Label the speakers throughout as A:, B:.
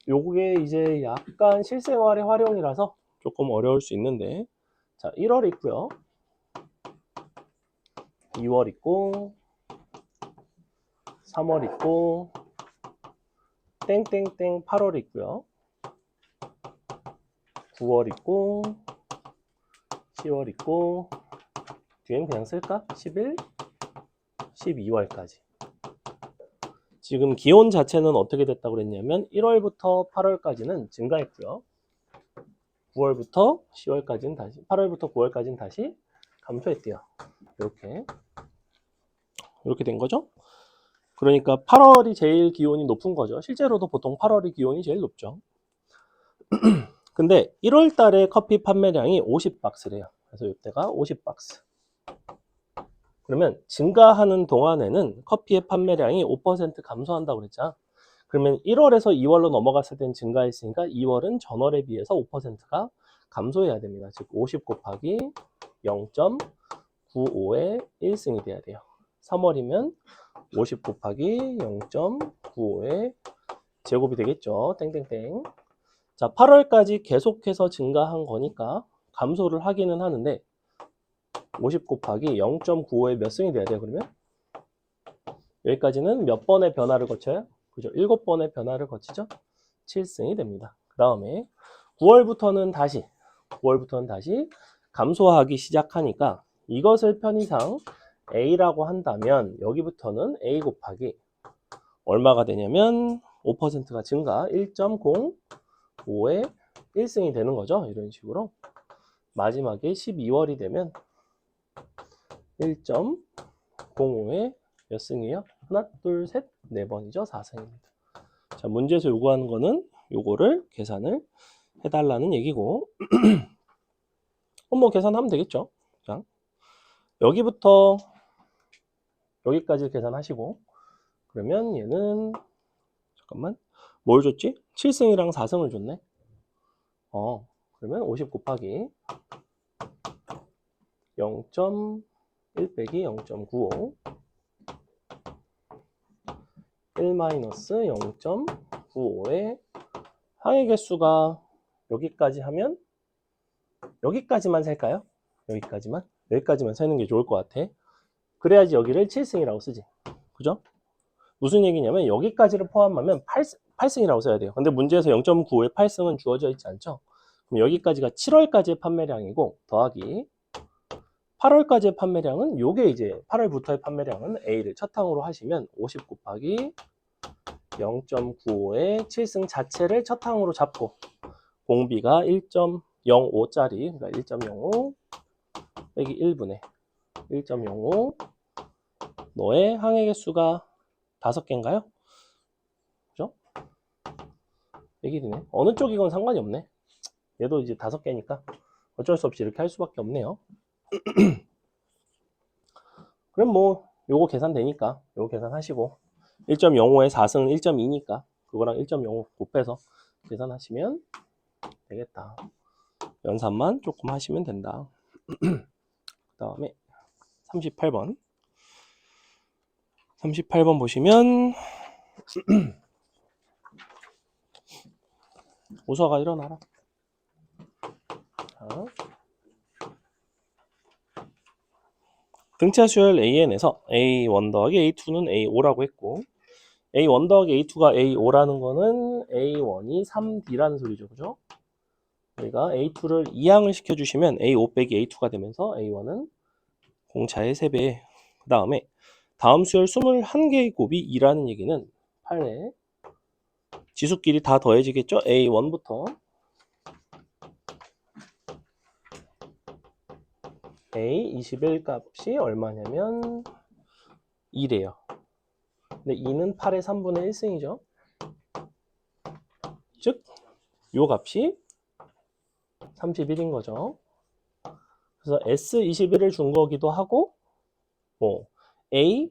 A: 요게 이제 약간 실생활의 활용이라서 조금 어려울 수 있는데, 자, 1월 있고요. 2월 있고, 3월 있고, 땡땡땡 8월 있고요. 9월 있고, 10월 있고, 뒤엔 그냥 쓸까? 11, 12월까지. 지금 기온 자체는 어떻게 됐다고 그랬냐면 1월부터 8월까지는 증가했고요. 9월부터 10월까지는 다시, 8월부터 9월까지는 다시 감소했대요. 이렇게 된 거죠. 그러니까 8월이 제일 기온이 높은 거죠. 실제로도 보통 8월이 기온이 제일 높죠. 근데 1월 달에 커피 판매량이 50박스래요. 그래서 이때가 50박스. 그러면 증가하는 동안에는 커피의 판매량이 5% 감소한다고 그랬잖아. 그러면 1월에서 2월로 넘어갔을 땐 증가했으니까 2월은 전월에 비해서 5%가 감소해야 됩니다. 즉 50 곱하기 0.95의 1승이 돼야 돼요. 3월이면 50 곱하기 0.95의 제곱이 되겠죠. 땡땡땡. 자, 8월까지 계속해서 증가한 거니까 감소를 하기는 하는데 50 곱하기 0.95의 몇 승이 돼야 돼요, 그러면? 여기까지는 몇 번의 변화를 거쳐요? 그죠? 7번의 변화를 거치죠? 7승이 됩니다. 그 다음에 9월부터는 다시 감소하기 시작하니까 이것을 편의상 A라고 한다면 여기부터는 A 곱하기 얼마가 되냐면 5%가 증가 1.05의 1승이 되는 거죠. 이런 식으로 마지막에 12월이 되면 1.05의 몇 승이에요? 하나, 둘, 셋, 네 번이죠. 4승입니다. 자, 문제에서 요구하는 거는 요거를 계산을 해달라는 얘기고 뭐 계산하면 되겠죠. 자, 여기부터 여기까지 계산하시고 그러면 얘는 잠깐만 뭘 줬지? 7승이랑 4승을 줬네. 그러면 50 곱하기 0.1 빼기 0.95 1 마이너스 0.95의 항의 개수가 여기까지 하면 여기까지만 살까요? 여기까지만 세는 게 좋을 것 같아. 그래야지 여기를 7승이라고 쓰지. 그죠? 무슨 얘기냐면 여기까지를 포함하면 8승이라고 써야 돼요. 근데 문제에서 0.95의 8승은 주어져 있지 않죠? 그럼 여기까지가 7월까지의 판매량이고 더하기 8월까지의 판매량은 요게 이제 8월부터의 판매량은 A를 첫 항으로 하시면 50 곱하기 0.95의 7승 자체를 첫 항으로 잡고 공비가 1.05짜리 그러니까 1.05 빼기 1분의 1.05 너의 항의 개수가 5개인가요? 그죠? 빼기 1이네. 어느 쪽이건 상관이 없네. 얘도 이제 5개니까 어쩔 수 없이 이렇게 할 수밖에 없네요. 그럼 뭐 요거 계산되니까 요거 계산하시고 1.05에 4승은 1.2니까 그거랑 1.05 곱해서 계산하시면 되겠다. 연산만 조금 하시면 된다. 그 다음에 38번 38번 보시면 우서가 일어나라. 자, 등차 수열 AN에서 A1 더하기 A2는 A5라고 했고 A1 더하기 A2가 A5라는 거는 A1이 3D라는 소리죠. 그죠? 저희가 A2를 2항을 시켜주시면 A5 빼기 A2가 되면서 A1은 공차의 3배. 그 다음에 다음 수열 21개의 곱이 2라는 얘기는 8에 지수끼리 다 더해지겠죠? A1부터 A21 값이 얼마냐면 2래요. 근데 2는 8의 3분의 1승이죠. 즉, 요 값이 31인 거죠. 그래서 S21을 준 거기도 하고, A,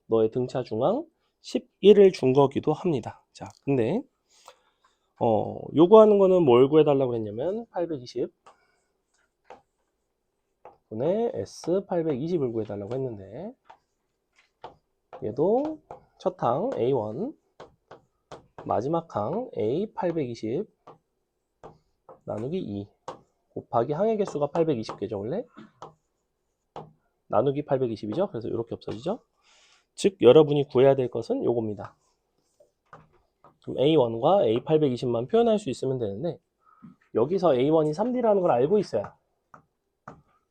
A: 너의 등차 중앙 11을 준 거기도 합니다. 자, 근데, 요구하는 거는 뭘 구해달라고 했냐면, 820 분의 S 820을 구해달라고 했는데, 얘도 첫 항 A1 마지막 항 A 820 나누기 2 곱하기 항의 개수가 820개죠 원래. 나누기 820이죠. 그래서 이렇게 없어지죠. 즉 여러분이 구해야 될 것은 요겁니다. 그럼 A1과 A820만 표현할 수 있으면 되는데 여기서 A1이 3D라는 걸 알고 있어야.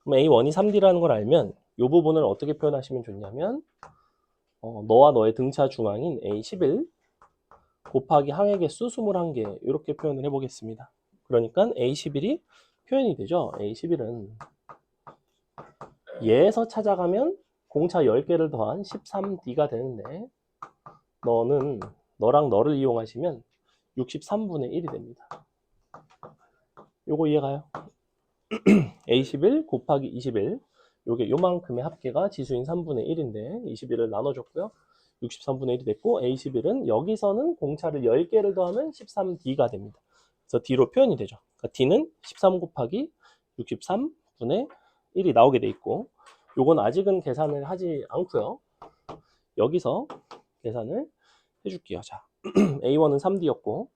A: 그럼 A1이 3D라는 걸 알면 이 부분을 어떻게 표현하시면 좋냐면 너와 너의 등차 중앙인 A11 곱하기 항의 개수 21개 이렇게 표현을 해보겠습니다. 그러니까 A11이 표현이 되죠. A11은 얘에서 찾아가면 공차 10개를 더한 13D가 되는데 너랑 너를 이용하시면 63분의 1이 됩니다. 요거 이해가요? A11 곱하기 21 요게 요만큼의 합계가 지수인 3분의 1인데 21을 나눠줬고요. 63분의 1이 됐고 A11은 여기서는 공차를 10개를 더하면 13D가 됩니다. 그래서 D로 표현이 되죠. 그러니까 D는 13 곱하기 63분의 1이 나오게 돼 있고 요건 아직은 계산을 하지 않고요. 여기서 계산을 해줄게요. 자, A1은 3D였고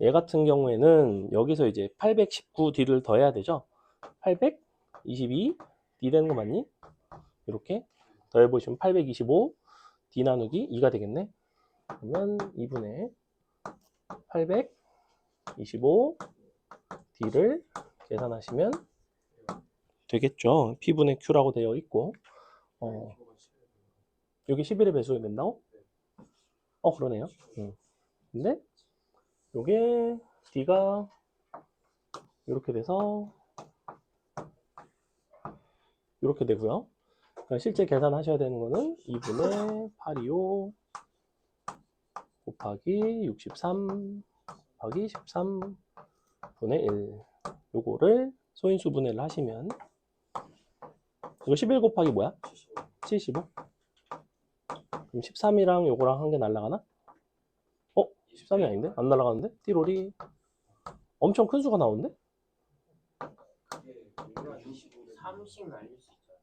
A: 얘 같은 경우에는 여기서 이제 819D를 더해야 되죠. 822D 되는 거 맞니? 이렇게 더해보시면 825D 나누기 2가 되겠네. 그러면 2분의 825D를 계산하시면 되겠죠. P분의 Q라고 되어 있고 여기 11의 배수가 된다고? 그러네요. 근데 요게 D가 이렇게 돼서 이렇게 되고요. 그러니까 실제 계산하셔야 되는 거는 2분의 825 곱하기 63 곱하기 13분의 1 요거를 소인수 분해를 하시면 이거 11 곱하기 뭐야? 75? 그럼 13이랑 요거랑 한 개 날라가나? 13이 아닌데? 안 날아가는데? 띠로리 엄청 큰 수가 나오는데?
B: 3씩 날릴 수 있죠.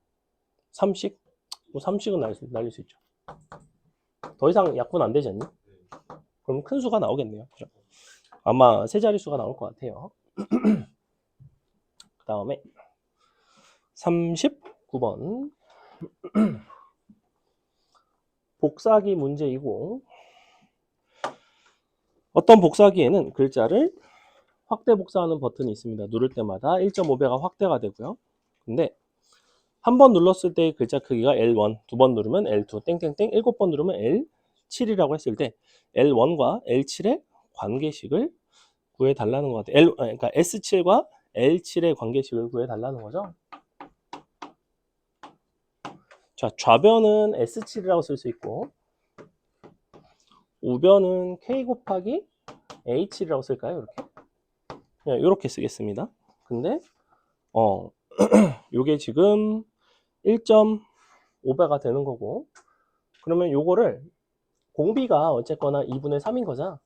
A: 3씩? 뭐 3씩은 날릴 수 있죠. 더 이상 약분 안 되지 않니? 그럼 큰 수가 나오겠네요. 그죠? 아마 세 자릿수가 나올 것 같아요. 그 다음에 39번 복사기 문제이고 어떤 복사기에는 글자를 확대 복사하는 버튼이 있습니다. 누를 때마다 1.5배가 확대가 되고요. 근데 한 번 눌렀을 때 글자 크기가 L1, 두 번 누르면 L2, 땡땡땡, 7번 누르면 L7이라고 했을 때 L1과 L7의 관계식을 구해달라는 것 같아요. 그러니까 S7과 L7의 관계식을 구해달라는 거죠. 자, 좌변은 S7이라고 쓸 수 있고 우변은 K 곱하기 H7이라고 쓸까요? 이렇게? 그냥 이렇게 쓰겠습니다. 근데 요게 지금 1.5배가 되는 거고 그러면 요거를 공비가 어쨌거나 2분의 3인 거잖아.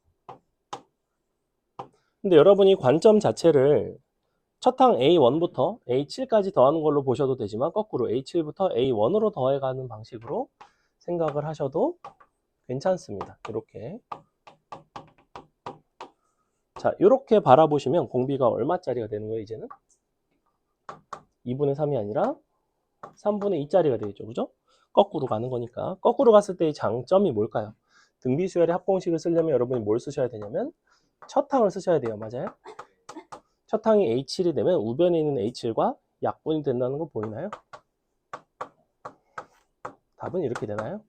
A: 근데 여러분이 관점 자체를 첫 항 A1부터 A7까지 더하는 걸로 보셔도 되지만 거꾸로 A7부터 A1으로 더해가는 방식으로 생각을 하셔도 괜찮습니다. 이렇게. 자, 이렇게 바라보시면 공비가 얼마짜리가 되는 거예요, 이제는? 2분의 3이 아니라 3분의 2짜리가 되겠죠. 그죠? 거꾸로 가는 거니까. 거꾸로 갔을 때의 장점이 뭘까요? 등비수열의 합공식을 쓰려면 여러분이 뭘 쓰셔야 되냐면 첫 항을 쓰셔야 돼요. 맞아요? 첫 항이 H7이 되면 우변에 있는 H7과 약분이 된다는 거 보이나요? 답은 이렇게 되나요?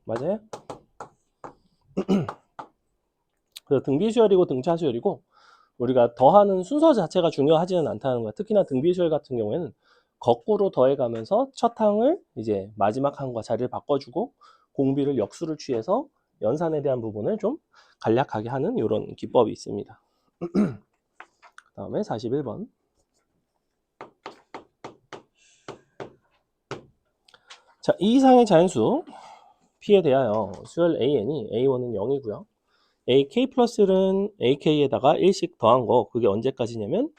A: 맞아요? 그래서 등비수열이고 등차수열이고 우리가 더하는 순서 자체가 중요하지는 않다는 거야. 특히나 등비수열 같은 경우에는 거꾸로 더해가면서 첫 항을 이제 마지막 항과 자리를 바꿔주고 공비를 역수를 취해서 연산에 대한 부분을 좀 간략하게 하는 이런 기법이 있습니다. 그 다음에 41번. 자, 이 이상의 자연수 P에 대하여 수열 AN이 A1은 0이고요. AK 플러스는 AK에다가 1씩 더한 거 그게 언제까지냐면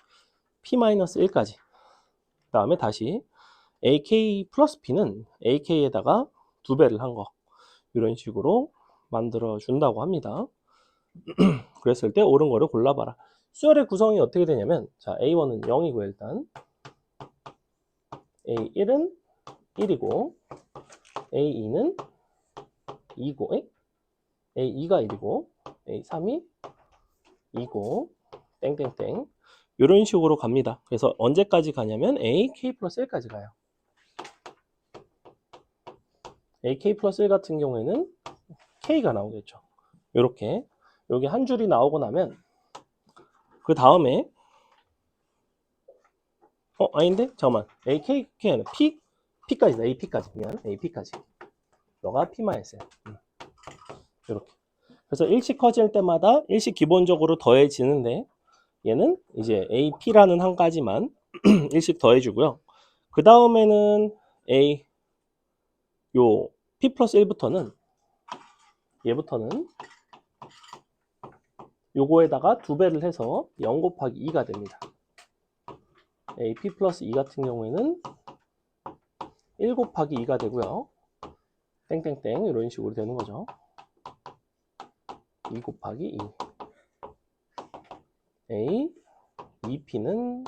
A: P-1까지. 그 다음에 다시 AK 플러스 P는 AK에다가 2배를 한 거. 이런 식으로 만들어 준다고 합니다. 그랬을 때 옳은 거를 골라봐라. 수열의 구성이 어떻게 되냐면, 자, A1은 0이고, 일단. A1은 1이고, A2는 2고, A2가 1이고, A3이 2고, 땡땡땡. 이런 식으로 갑니다. 그래서 언제까지 가냐면 AK 플러스 1까지 가요. AK 플러스 1 같은 경우에는 K가 나오겠죠. 이렇게 여기 한 줄이 나오고 나면 그 다음에 아닌데? 잠깐만. AK가 아니라 P까지다. AP까지. 미안. AP까지. 너가 P-1. 이렇게. 그래서 일씩 커질 때마다 일씩 기본적으로 더해지는데 얘는 이제 AP라는 한 가지만 일씩 더해주고요. 그 다음에는 요 P 플러스 1부터는 얘부터는 요거에다가 2배를 해서 0 곱하기 2가 됩니다. AP 플러스 2 같은 경우에는 1 곱하기 2가 되고요. 땡땡땡 이런 식으로 되는 거죠. 2 곱하기 2. A, 2P는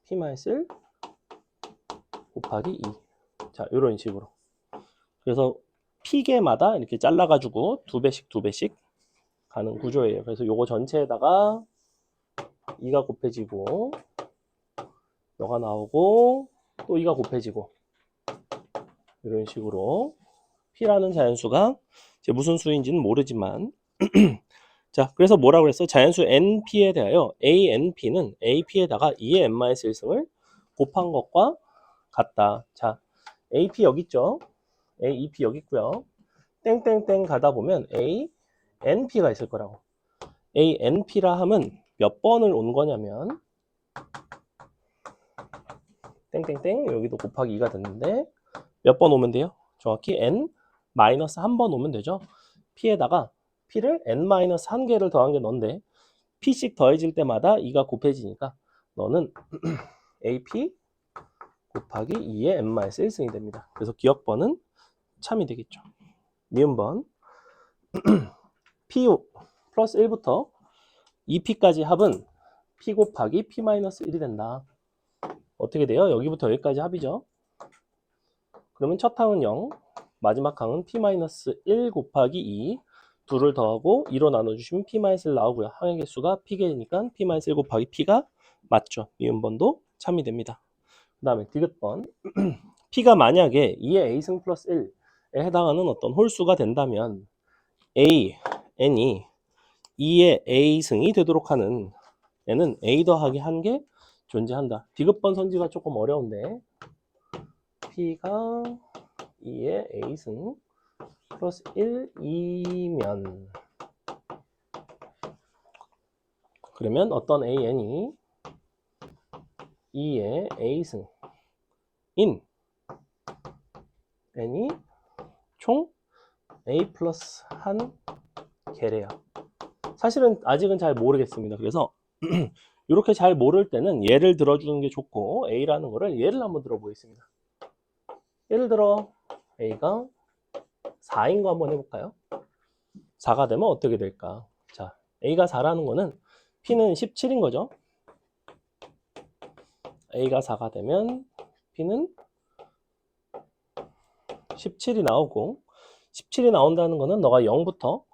A: P-1 곱하기 2. 자, 이런 식으로. 그래서 P개마다 이렇게 잘라가지고 2배씩 가는 구조예요. 그래서 요거 전체에다가 2가 곱해지고, 너가 나오고, 또 2가 곱해지고, 이런 식으로 P라는 자연수가 이제 무슨 수인지는 모르지만 자, 그래서 뭐라고 그랬어? 자연수 NP에 대하여 ANP는 AP에다가 2의 n-1승을 곱한 것과 같다. 자, AP 여기 있죠? AEP 여기 있고요. 땡땡땡 가다 보면 ANP가 있을 거라고. ANP라 함은 몇 번을 온 거냐면 땡땡땡 여기도 곱하기 2가 됐는데 몇 번 오면 돼요? 정확히 n-1번 오면 되죠. P에다가 P를 n-1개를 더한 게 넌데 P씩 더해질 때마다 2가 곱해지니까 너는 AP 곱하기 2의 n-1승이 됩니다. 그래서 기억번은 참이 되겠죠. 미음번 P 플러스 1부터 2P까지 합은 P 곱하기 P-1이 된다. 어떻게 돼요? 여기부터 여기까지 합이죠. 그러면 첫 항은 0, 마지막 항은 P-1 곱하기 2, 둘을 더하고 2로 나눠주시면 P-1 나오고요. 항의 개수가 P개니까 P-1 곱하기 P가 맞죠. 미음번도 참이 됩니다. 그 다음에 디귿번 P가 만약에 2의 A승 플러스 1에 해당하는 어떤 홀수가 된다면 A, N이 2의 A승이 되도록 하는 N은 A 더하기 1개 존재한다. 디귿번 선지가 조금 어려운데 P가 2의 A승 플러스 1이면 그러면 어떤 AN이 2의 A승인 N이 총 A 플러스 1개래요. 사실은 아직은 잘 모르겠습니다. 그래서 이렇게 잘 모를 때는 예를 들어주는 게 좋고 A라는 거를 예를 한번 들어보겠습니다. 예를 들어 A가 4인 거 한번 해볼까요? 4가 되면 어떻게 될까? 자, A가 4라는 거는 P는 17인 거죠. A가 4가 되면 P는 17이 나오고 17이 나온다는 거는 너가 0부터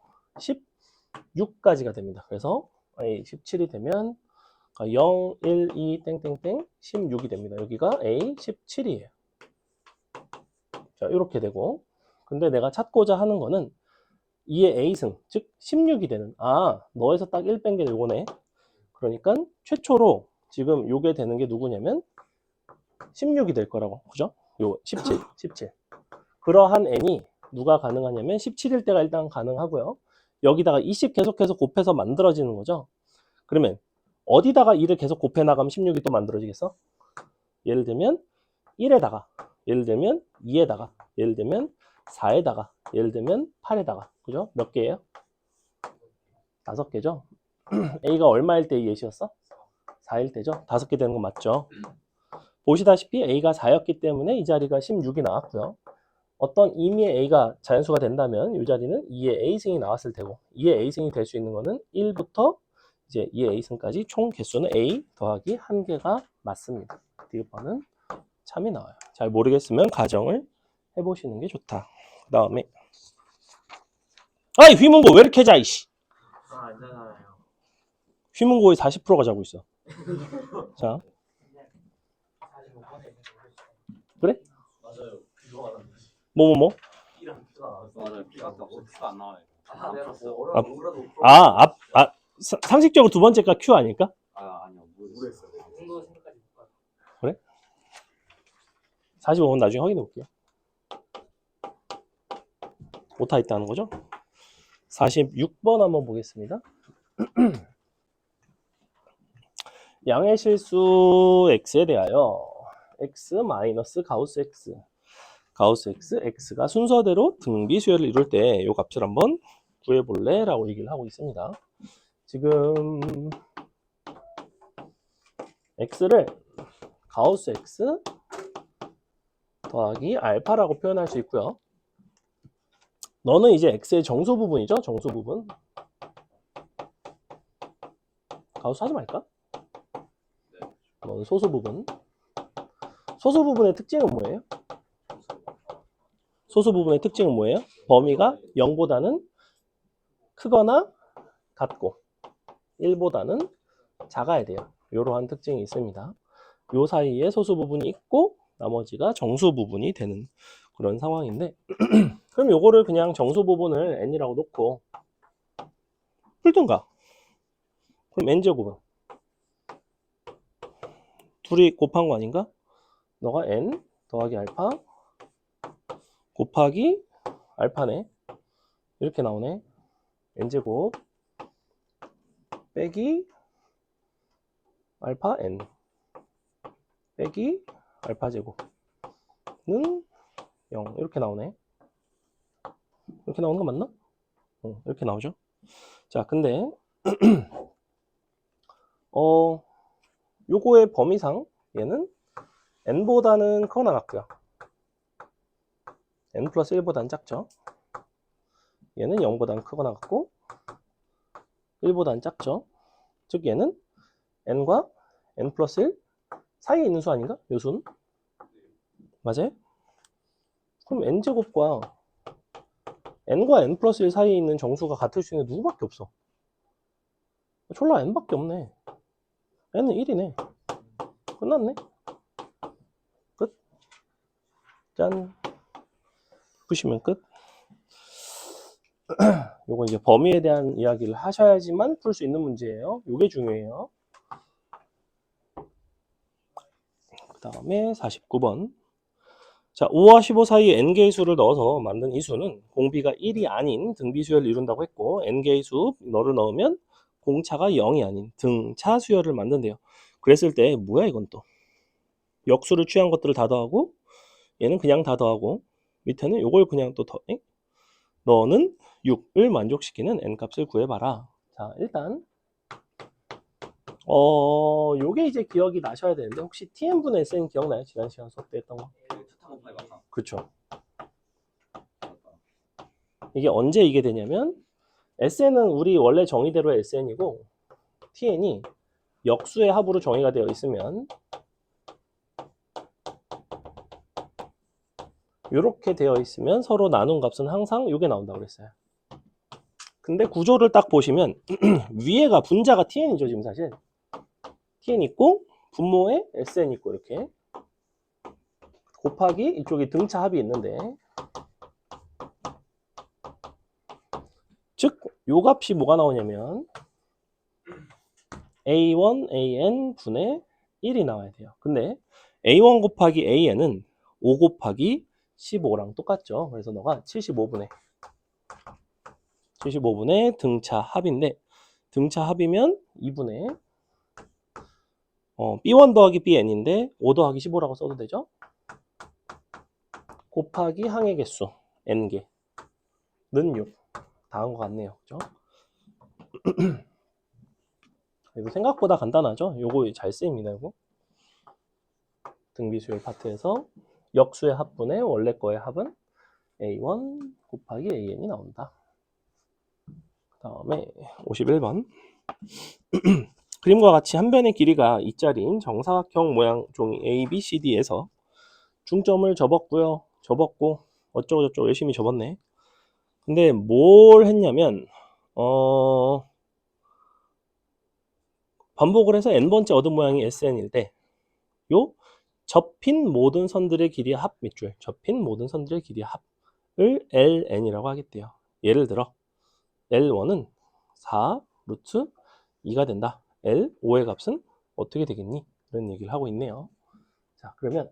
A: 16까지가 됩니다. 그래서 17이 되면 0, 1, 2, 땡땡땡 16이 됩니다. 여기가 A 17이에요. 자, 이렇게 되고 근데 내가 찾고자 하는 거는 2의 A승, 즉 16이 되는 너에서 딱 1 뺀 게 요거네. 그러니까 최초로 지금 요게 되는 게 누구냐면 16이 될 거라고. 그죠? 요 17. 그러한 n이 누가 가능하냐면 17일 때가 일단 가능하고요. 여기다가 20 계속해서 곱해서 만들어지는 거죠. 그러면 어디다가 2를 계속 곱해 나가면 16이 또 만들어지겠어? 예를 들면 1에다가, 예를 들면 2에다가, 예를 들면 4에다가, 예를 들면 8에다가. 그죠? 몇 개예요? 5개죠? A가 얼마일 때 예시였어? 4일 때죠? 5개 되는 거 맞죠? 보시다시피 a가 4였기 때문에 이 자리가 16이 나왔고요. 어떤 임의의 a가 자연수가 된다면 이 자리는 2의 a승이 나왔을 테고 2의 a승이 될 수 있는 거는 1부터 이제 2의 a승까지 총 개수는 a 더하기 1개가 맞습니다. D번은 참이 나와요. 잘 모르겠으면 가정을 해보시는 게 좋다. 그 다음에 아이 휘문고 왜 이렇게 자 이씨.
B: 아, 안잖아요.
A: 휘문고의 40%가 자고 있어. 자
B: 45번에
A: 그래?
B: 맞아요. 그거 안 한다.
A: 뭐
B: B랑 Q가 나왔어.
C: 맞아요. B가 없어. Q가 안 나와요.
B: 아, 내가 뭐
A: 아,
B: 어려운 거라도
A: 상식적으로 두 번째가 Q 아닐까?
C: 아니요.
B: 모르겠어요. 그 정도 생각까지 못 봤어.
A: 그래? 45번 나중에 확인해 볼게요. 오타 있다는 거죠? 46번 한번 보겠습니다. 양의 실수 x에 대하여 x 마이너스 가우스 x 가우스 x, x가 순서대로 등비 수열을 이룰 때 이 값을 한번 구해볼래? 라고 얘기를 하고 있습니다. 지금 x를 가우스 x 더하기 알파라고 표현할 수 있고요. 너는 이제 x의 정수 부분이죠. 정수 부분. 가우스 하지 말까? 너는 소수 부분. 소수 부분의 특징은 뭐예요? 소수 부분의 특징은 뭐예요? 범위가 0보다는 크거나 같고 1보다는 작아야 돼요. 이러한 특징이 있습니다. 요 사이에 소수 부분이 있고 나머지가 정수 부분이 되는 그런 상황인데 그럼 요거를 그냥 정수 부분을 n이라고 놓고 풀든가. 그럼 n제곱은 둘이 곱한 거 아닌가? 너가 n 더하기 알파 곱하기 알파네. 이렇게 나오네. n제곱 빼기 알파 n 빼기 알파 제곱은 0 이렇게 나오네. 이렇게 나오는 거 맞나? 이렇게 나오죠. 자, 근데 요거의 범위상 얘는 n보다는 크거나 같고요. n 플러스 1보다는 작죠. 얘는 0보다는 크거나 같고 1보다는 작죠. 즉 얘는 n과 n 플러스 1 사이에 있는 수 아닌가? 요 수는? 맞아요? 그럼 n제곱과 n과 n 플러스 1 사이에 있는 정수가 같을 수 있는 누구밖에 없어. 졸라 n밖에 없네. n은 1이네. 끝났네. 끝. 짠. 푸시면 끝. 요거 이제 범위에 대한 이야기를 하셔야지만 풀 수 있는 문제예요. 요게 중요해요. 그 다음에 49번. 자, 5와 15 사이에 n개의 수를 넣어서 만든 이 수는 공비가 1이 아닌 등비 수열을 이룬다고 했고 n개의 수 너를 넣으면 공차가 0이 아닌 등차 수열을 만든대요. 그랬을 때 뭐야 이건 또 역수를 취한 것들을 다 더하고 얘는 그냥 다 더하고 밑에는 요걸 그냥 또 너는 6을 만족시키는 n값을 구해봐라. 자, 일단 요게 이제 기억이 나셔야 되는데 혹시 tn분의 sn 기억나요? 지난 시간 수업 때 했던 거? 그쵸. 이게 언제 이게 되냐면 sn은 우리 원래 정의대로의 sn이고 tn이 역수의 합으로 정의가 되어 있으면 이렇게 되어 있으면 서로 나눈 값은 항상 이게 나온다고 그랬어요. 근데 구조를 딱 보시면 위에가 분자가 tn이죠 지금 사실. tn 있고 분모에 sn 있고 이렇게 곱하기 이쪽이 등차 합이 있는데 즉 요 값이 뭐가 나오냐면 a1 an 분의 1이 나와야 돼요. 근데 a1 곱하기 an은 5 곱하기 15랑 똑같죠. 그래서 너가 75분의 등차 합인데 등차 합이면 2분의 b1 더하기 bn인데 5 더하기 15라고 써도 되죠. 곱하기 항의 개수 n개는 6 다 한 것 같네요. 그죠? 이거 생각보다 간단하죠? 요거 잘 쓰입니다. 이거 등비수열 파트에서 역수의 합분의 원래 거의 합은 A1 곱하기 AN이 나온다. 그 다음에 51번. 그림과 같이 한 변의 길이가 2짜리인 정사각형 모양 종이 A, B, C, D에서 중점을 접었고요. 접었고 어쩌고저쩌고 열심히 접었네. 근데 뭘 했냐면 반복을 해서 n번째 얻은 모양이 SN일 때 요 접힌 모든 선들의 길이의 합 밑줄, 접힌 모든 선들의 길이의 합을 LN이라고 하겠대요. 예를 들어 L1은 4 루트 2가 된다. L5의 값은 어떻게 되겠니? 이런 얘기를 하고 있네요. 자, 그러면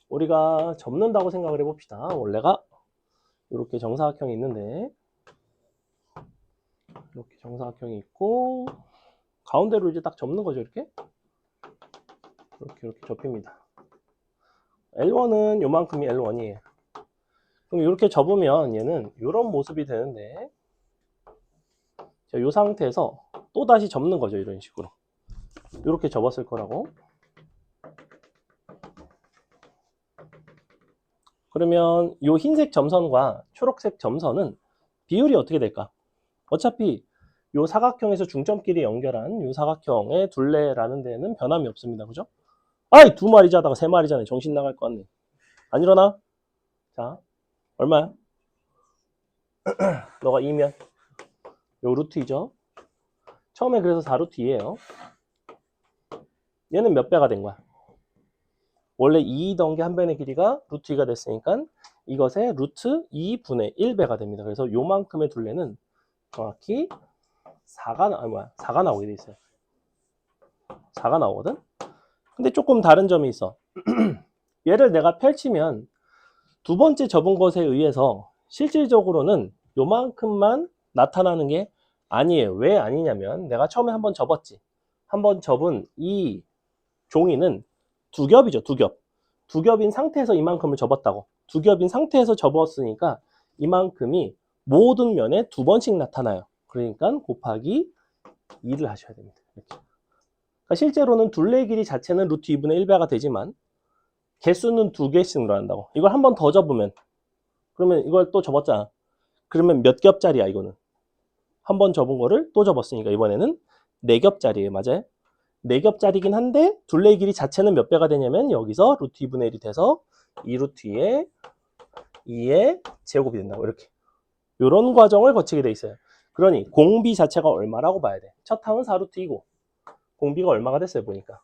A: 우리가 접는다고 생각을 해봅시다. 원래가 이렇게 정사각형이 있는데 이렇게 정사각형이 있고 가운데로 이제 딱 접는 거죠. 이렇게 접힙니다. L1은 요만큼이 L1이에요. 그럼 이렇게 접으면 얘는 이런 모습이 되는데 이 상태에서 또 다시 접는 거죠. 이런 식으로 이렇게 접었을 거라고. 그러면 이 흰색 점선과 초록색 점선은 비율이 어떻게 될까? 어차피 이 사각형에서 중점끼리 연결한 이 사각형의 둘레라는 데는 변함이 없습니다. 그죠? 아이, 두 마리 자다가 세 마리 자네. 정신 나갈 것 같네. 안 일어나? 자, 얼마야? 너가 2면 요 루트 2죠. 처음에 그래서 4루트 2예요. 얘는 몇 배가 된 거야? 원래 2던 게 한 변의 길이가 루트 2가 됐으니까 이것의 루트 2분의 1배가 됩니다. 그래서 요만큼의 둘레는 정확히 4가 나오게 돼 있어요. 4가 나오거든? 근데 조금 다른 점이 있어. 얘를 내가 펼치면 두 번째 접은 것에 의해서 실질적으로는 요만큼만 나타나는 게 아니에요. 왜 아니냐면 내가 처음에 한번 접었지. 한번 접은 이 종이는 두 겹이죠. 두 겹. 두 겹인 상태에서 이만큼을 접었다고. 두 겹인 상태에서 접었으니까 이만큼이 모든 면에 두 번씩 나타나요. 그러니까 곱하기 2를 하셔야 됩니다. 이렇게. 그러니까 실제로는 둘레 길이 자체는 루트 2분의 1배가 되지만 개수는 두 개씩 늘어난다고. 이걸 한 번 더 접으면 그러면 이걸 또 접었잖아. 그러면 몇 겹짜리야 이거는. 한 번 접은 거를 또 접었으니까 이번에는 4겹짜리예요. 맞아요? 4겹짜리긴 한데 둘레 길이 자체는 몇 배가 되냐면 여기서 루트 2분의 1이 돼서 2 루트 2의 제곱이 된다고. 이렇게. 이런 과정을 거치게 돼 있어요. 그러니 공비 자체가 얼마라고 봐야 돼. 첫 항은 4 루트 2고 공비가 얼마가 됐어요 보니까.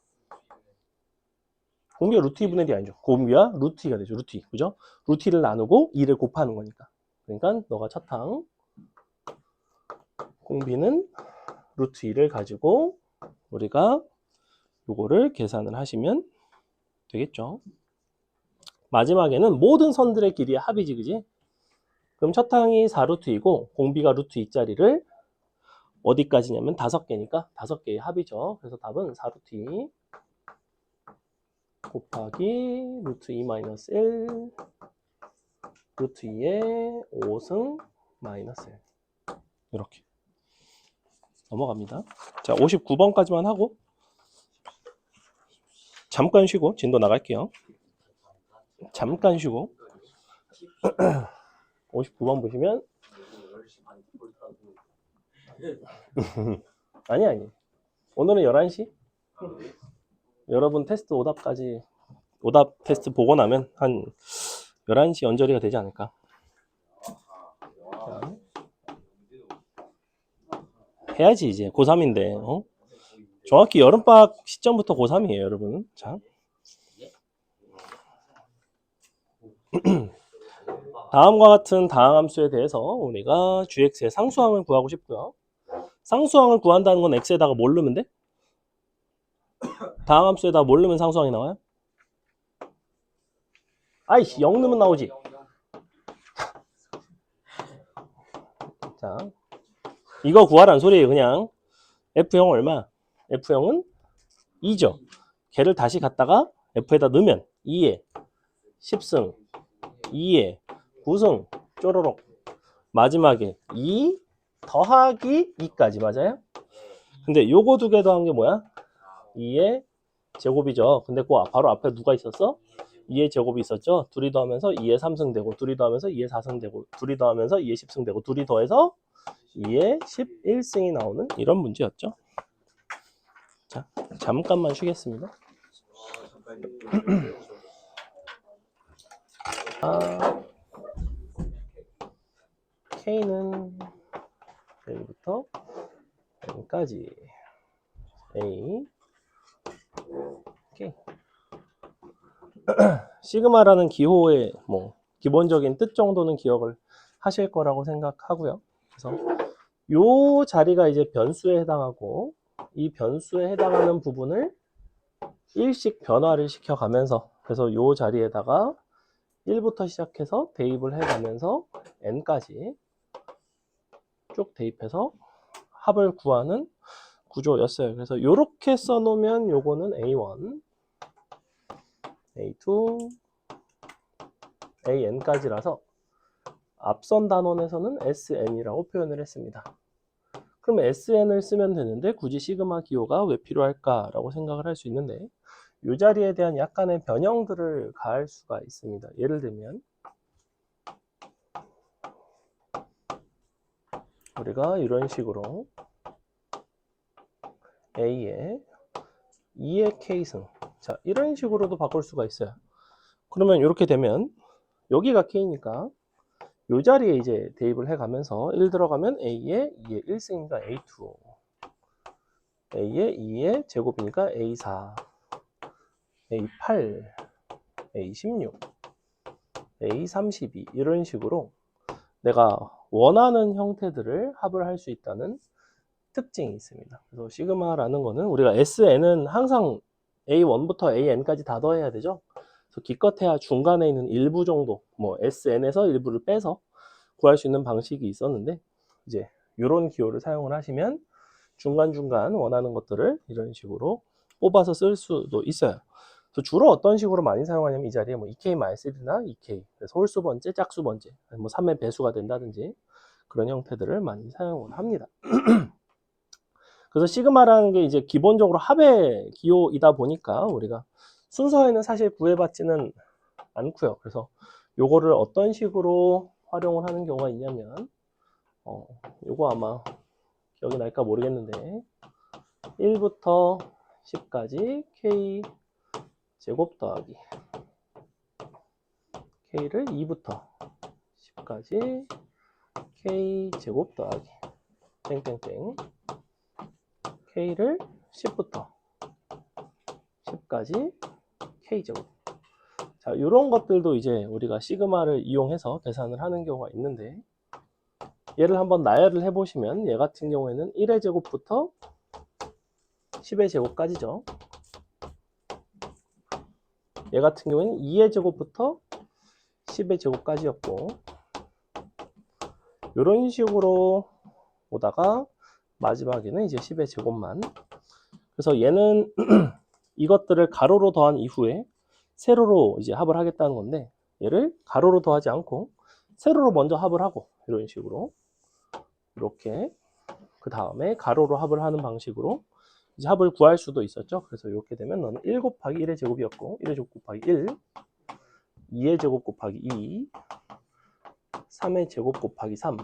A: 공비가 루트 2분의 1이 아니죠. 공비가 루트 2가 되죠. 루트 2. 그죠? 루트 2를 나누고 2를 곱하는 거니까. 그러니까 너가 첫 항 공비는 루트 2를 가지고 우리가 요거를 계산을 하시면 되겠죠. 마지막에는 모든 선들의 길이의 합이지, 그지? 그럼 첫 항이 4루트이고 공비가 루트 2짜리를 어디까지냐면 5개니까 5개의 합이죠. 그래서 답은 4루트 2 곱하기 루트 2 마이너스 1 루트 2의 5승 마이너스 1 이렇게 넘어갑니다. 자, 59번까지만 하고 잠깐 쉬고 진도 나갈게요. 잠깐 쉬고 59번 보시면 아니 오늘은 11시 여러분 테스트 오답까지 오답 테스트 보고 나면 한 11시 연저리가 되지 않을까. 자, 해야지 이제 고3인데 어? 정확히 여름방학 시점부터 고3이에요 여러분. 자 다음과 같은 다항함수에 대해서 우리가 gx의 상수항을 구하고 싶고요. 상수항을 구한다는 건 x에다가 뭘 넣으면 돼? 다항함수에다가 뭘 넣으면 상수항이 나와요? 아이씨 0 넣으면 나오지. 자 이거 구하라는 소리예요. 그냥 F형 얼마? F형은 2죠. 걔를 다시 갖다가 F에다 넣으면 2에 10승 2에 9승 쪼로록 마지막에 2 더하기 2까지 맞아요? 근데 요거 두 개 더한 게 뭐야? 2에 제곱이죠. 근데 그 바로 앞에 누가 있었어? 2의 제곱이 있었죠. 둘이 더하면서 2의 3승 되고, 둘이 더하면서 2의 4승 되고, 둘이 더하면서 2의 10승 되고, 둘이 더해서 2의 11승이 나오는 이런 문제였죠. 자, 잠깐만 쉬겠습니다. 아, K는 여기부터 여기까지 A, K. 시그마라는 기호의 뭐 기본적인 뜻 정도는 기억을 하실 거라고 생각하고요. 그래서 요 자리가 이제 변수에 해당하고 이 변수에 해당하는 부분을 일씩 변화를 시켜가면서 그래서 요 자리에다가 1부터 시작해서 대입을 해가면서 n까지 쭉 대입해서 합을 구하는 구조였어요. 그래서 요렇게 써놓으면 요거는 A1, A2, AN까지라서 앞선 단원에서는 SN이라고 표현을 했습니다. 그러면 SN을 쓰면 되는데 굳이 시그마 기호가 왜 필요할까라고 생각을 할 수 있는데 이 자리에 대한 약간의 변형들을 가할 수가 있습니다. 예를 들면 우리가 이런 식으로 A에 2의 K승 자 이런 식으로도 바꿀 수가 있어요. 그러면 이렇게 되면 여기가 K니까 이 자리에 이제 대입을 해가면서 1 들어가면 A에 2의 1승이니까 A2 A에 2의 제곱이니까 A4 A8 A16 A32 이런 식으로 내가 원하는 형태들을 합을 할 수 있다는 특징이 있습니다. 그래서 시그마라는 거는 우리가 SN은 항상 A1부터 AN까지 다 더해야 되죠. 그래서 기껏해야 중간에 있는 일부 정도, 뭐 SN에서 일부를 빼서 구할 수 있는 방식이 있었는데 이제 이런 기호를 사용을 하시면 중간중간 원하는 것들을 이런 식으로 뽑아서 쓸 수도 있어요. 그래서 주로 어떤 식으로 많이 사용하냐면 이 자리에 뭐 2K-3나 2K, 그래서 홀수 번째, 짝수 번째, 뭐 3의 배수가 된다든지 그런 형태들을 많이 사용을 합니다. 그래서 시그마라는 게 이제 기본적으로 합의 기호이다 보니까 우리가 순서에는 사실 구애받지는 않고요. 그래서 요거를 어떤 식으로 활용을 하는 경우가 있냐면 요거 아마 기억이 날까 모르겠는데 1부터 10까지 K 제곱 더하기 K를 2부터 10까지 K 제곱 더하기 땡땡땡 K를 10부터 10까지 K 제곱 자 이런 것들도 이제 우리가 시그마를 이용해서 계산을 하는 경우가 있는데 얘를 한번 나열을 해보시면 얘 같은 경우에는 1의 제곱부터 10의 제곱까지죠. 얘 같은 경우에는 2의 제곱부터 10의 제곱까지였고 이런 식으로 오다가 마지막에는 이제 10의 제곱만 그래서 얘는 이것들을 가로로 더한 이후에 세로로 이제 합을 하겠다는 건데 얘를 가로로 더하지 않고 세로로 먼저 합을 하고 이런 식으로 이렇게 그 다음에 가로로 합을 하는 방식으로 이제 합을 구할 수도 있었죠. 그래서 이렇게 되면 너는 1 곱하기 1의 제곱이었고 1의 제곱 곱하기 1 2의 제곱 곱하기 2 3의 제곱 곱하기 3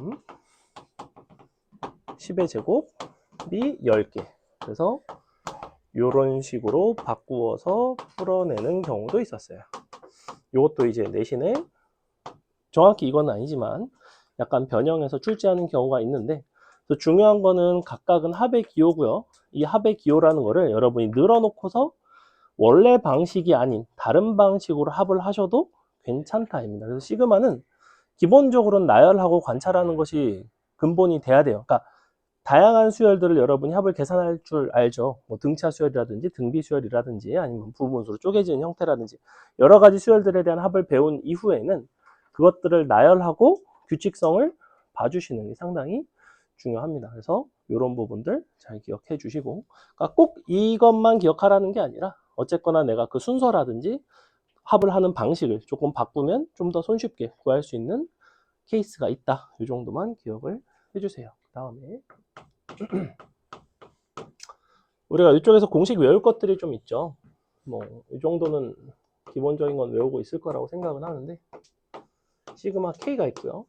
A: 10의 제곱이 10개 그래서 이런 식으로 바꾸어서 풀어내는 경우도 있었어요. 이것도 이제 내신에 정확히 이건 아니지만 약간 변형해서 출제하는 경우가 있는데 중요한 거는 각각은 합의 기호고요. 이 합의 기호라는 거를 여러분이 늘어놓고서 원래 방식이 아닌 다른 방식으로 합을 하셔도 괜찮다입니다. 그래서 시그마는 기본적으로는 나열하고 관찰하는 것이 근본이 돼야 돼요. 그러니까 다양한 수열들을 여러분이 합을 계산할 줄 알죠. 뭐 등차 수열이라든지 등비 수열이라든지 아니면 부분수로 쪼개지는 형태라든지 여러 가지 수열들에 대한 합을 배운 이후에는 그것들을 나열하고 규칙성을 봐주시는 게 상당히 중요합니다. 그래서 이런 부분들 잘 기억해 주시고 그러니까 꼭 이것만 기억하라는 게 아니라 어쨌거나 내가 그 순서라든지 합을 하는 방식을 조금 바꾸면 좀 더 손쉽게 구할 수 있는 케이스가 있다. 이 정도만 기억을 해주세요. 그 다음에 우리가 이쪽에서 공식 외울 것들이 좀 있죠. 뭐 이 정도는 기본적인 건 외우고 있을 거라고 생각은 하는데 시그마 K가 있고요.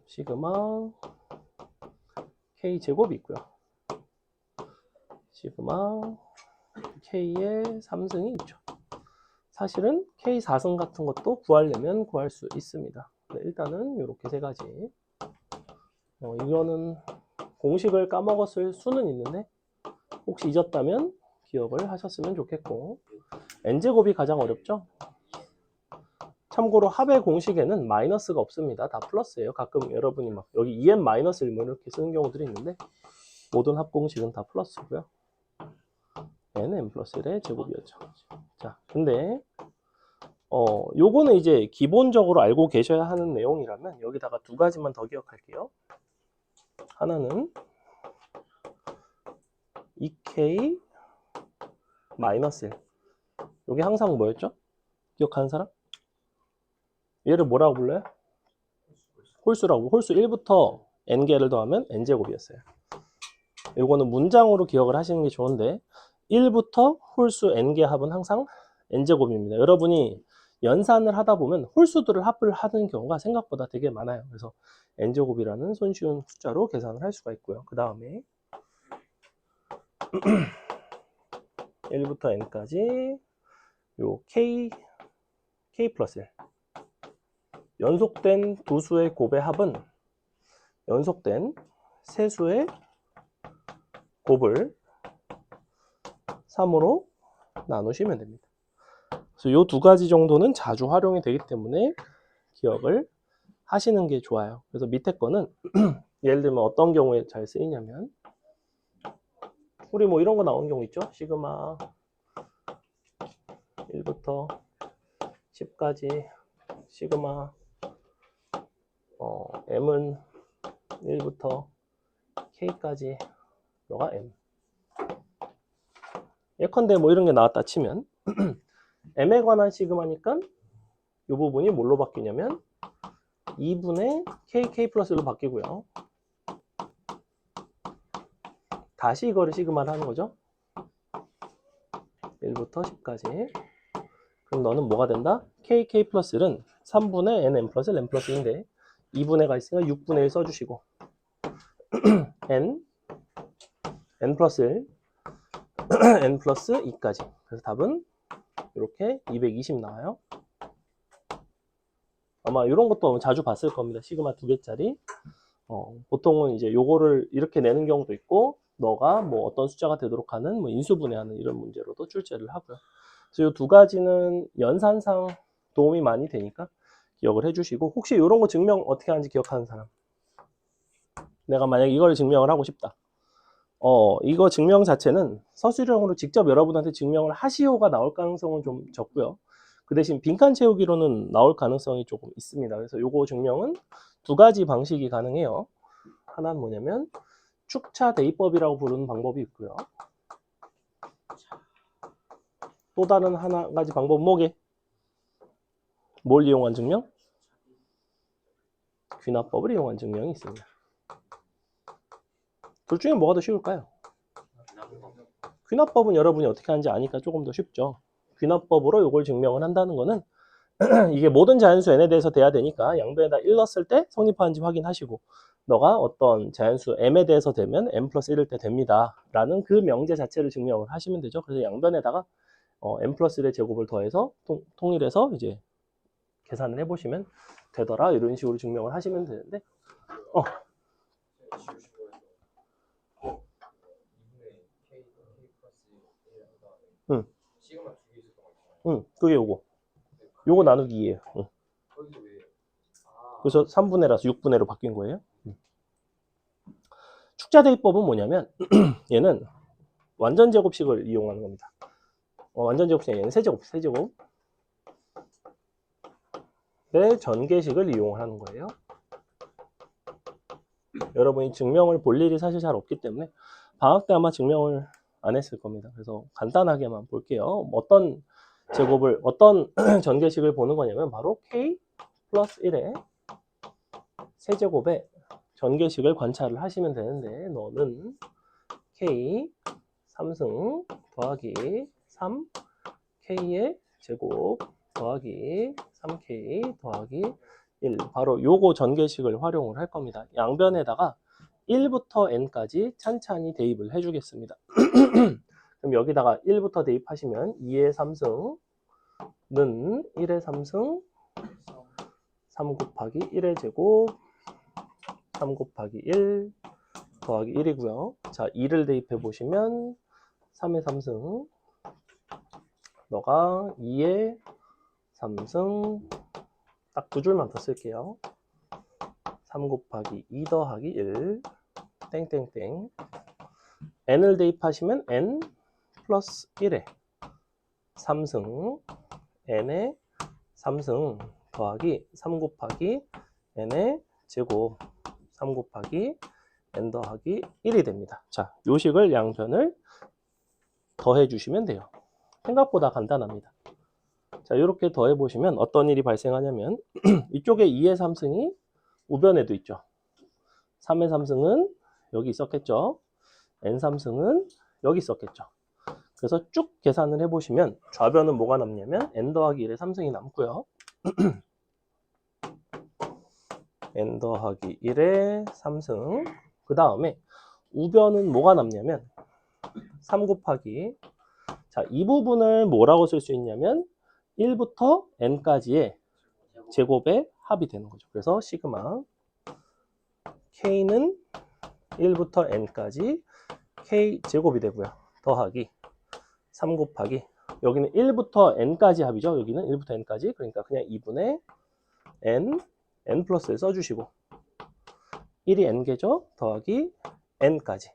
A: 시그마 K 제곱이 있고요. 시그마 K의 3승이 있죠. 사실은 K 4승 같은 것도 구하려면 구할 수 있습니다. 네, 일단은 이렇게 세 가지. 이거는 공식을 까먹었을 수는 있는데 혹시 잊었다면 기억을 하셨으면 좋겠고, n제곱이 가장 어렵죠? 참고로 합의 공식에는 마이너스가 없습니다. 다 플러스예요. 가끔 여러분이 막 여기 2n-1 뭐 이렇게 쓰는 경우들이 있는데 모든 합 공식은 다 플러스고요. nn 플러스 1의 제곱이었죠. 자, 근데 요거는 이제 기본적으로 알고 계셔야 하는 내용이라면 여기다가 두 가지만 더 기억할게요. 하나는 2k 마이너스 1. 여기 항상 뭐였죠? 기억하는 사람? 얘를 뭐라고 불러요? 홀수라고. 홀수 1부터 n개를 더하면 n제곱이었어요. 요거는 문장으로 기억을 하시는 게 좋은데 1부터 홀수 n개 합은 항상 n제곱입니다. 여러분이 연산을 하다 보면 홀수들을 합을 하는 경우가 생각보다 되게 많아요. 그래서 n제곱이라는 손쉬운 숫자로 계산을 할 수가 있고요. 그 다음에 1부터 n까지 요 k 플러스 1. 연속된 두 수의 곱의 합은 연속된 세 수의 곱을 3으로 나누시면 됩니다. 그래서 이 두 가지 정도는 자주 활용이 되기 때문에 기억을 하시는 게 좋아요. 그래서 밑에 거는 예를 들면 어떤 경우에 잘 쓰이냐면 우리 뭐 이런 거 나온 경우 있죠? 시그마 1부터 10까지 시그마 m은 1부터 k까지 너가 m. 예컨대 뭐 이런 게 나왔다 치면 m에 관한 시그마니까 이 부분이 뭘로 바뀌냐면 2분의 k 플러스 1로 바뀌고요. 다시 이거를 시그마를 하는 거죠. 1부터 10까지. 그럼 너는 뭐가 된다? k 플러스 1은 3분의 n 플러스 n 플러스 1인데 2분의 가 있으니까 6분의 1 써주시고 n 플러스 1 n 플러스 2까지. 그래서 답은 이렇게 220 나와요. 아마 이런 것도 자주 봤을 겁니다. 시그마 2개짜리. 보통은 이제 요거를 이렇게 내는 경우도 있고, 너가 뭐 어떤 숫자가 되도록 하는 뭐 인수분해하는 이런 문제로도 출제를 하고요. 그래서 이 두 가지는 연산상 도움이 많이 되니까 기억을 해주시고, 혹시 이런 거 증명 어떻게 하는지 기억하는 사람? 내가 만약 이걸 증명을 하고 싶다. 이거 증명 자체는 서술형으로 직접 여러분한테 증명을 하시오가 나올 가능성은 좀 적고요. 그 대신 빈칸 채우기로는 나올 가능성이 조금 있습니다. 그래서 요거 증명은 두 가지 방식이 가능해요. 하나는 뭐냐면 축차 대입법이라고 부르는 방법이 있고요. 또 다른 하나 가지 방법은 뭐게? 뭘 이용한 증명? 귀납법을 이용한 증명이 있습니다. 둘 중에 뭐가 더 쉬울까요? 귀납법은 여러분이 어떻게 하는지 아니까 조금 더 쉽죠. 귀납법으로 이걸 증명을 한다는 거는 이게 모든 자연수 n에 대해서 돼야 되니까 양변에다 1 넣었을 때 성립하는지 확인하시고 너가 어떤 자연수 m에 대해서 되면 m 플러스 1일 때 됩니다 라는 그 명제 자체를 증명을 하시면 되죠. 그래서 양변에다가 m 플러스 1의 제곱을 더해서 통일해서 이제 계산을 해보시면 되더라 이런 식으로 증명을 하시면 되는데 그게 요거 나누기 2예요. 그래서 3분의라서 6분의로 바뀐 거예요. 축자 대입법은 뭐냐면 얘는 완전 제곱식을 이용하는 겁니다. 완전 제곱식 얘는 세제곱 의 전개식을 이용하는 거예요. 여러분이 증명을 볼 일이 사실 잘 없기 때문에 방학 때 아마 증명을 안 했을 겁니다. 그래서 간단하게만 볼게요. 어떤 제곱을 어떤 전개식을 보는 거냐면 바로 k 플러스 1의 세제곱의 전개식을 관찰을 하시면 되는데 너는 k 3승 더하기 3K의 제곱 더하기 3K 더하기 1. 바로 요거 전개식을 활용을 할 겁니다. 양변에다가 1부터 n까지 찬찬히 대입을 해주겠습니다. 그럼 여기다가 1부터 대입하시면 2의 3승 는 1의 3승 3 곱하기 1의 제곱 3 곱하기 1 더하기 1이고요. 자, 2를 대입해 보시면 3의 3승 너가 2의 3승 딱 두 줄만 더 쓸게요. 3 곱하기 2 더하기 1 땡땡땡 n을 대입하시면 n 플러스 1의 3승 n의 3승 더하기 3 곱하기 n의 제곱 3 곱하기 n 더하기 1이 됩니다. 자, 요 식을 양변을 더해 주시면 돼요. 생각보다 간단합니다. 자, 이렇게 더해 보시면 어떤 일이 발생하냐면 이쪽에 2의 3승이 우변에도 있죠. 3의 3승은 여기 있었겠죠. n 3승은 여기 있었겠죠. 그래서 쭉 계산을 해보시면 좌변은 뭐가 남냐면 n 더하기 1의 3승이 남고요. n 더하기 1의 3승 그 다음에 우변은 뭐가 남냐면 3 곱하기 자, 이 부분을 뭐라고 쓸 수 있냐면 1부터 n까지의 제곱의 합이 되는 거죠. 그래서 시그마 k는 1부터 n까지 k 제곱이 되고요. 더하기 3 곱하기 여기는 1부터 n까지 합이죠. 여기는 1부터 n까지 그러니까 그냥 2분의 n 플러스를 써주시고 1이 n개죠. 더하기 n까지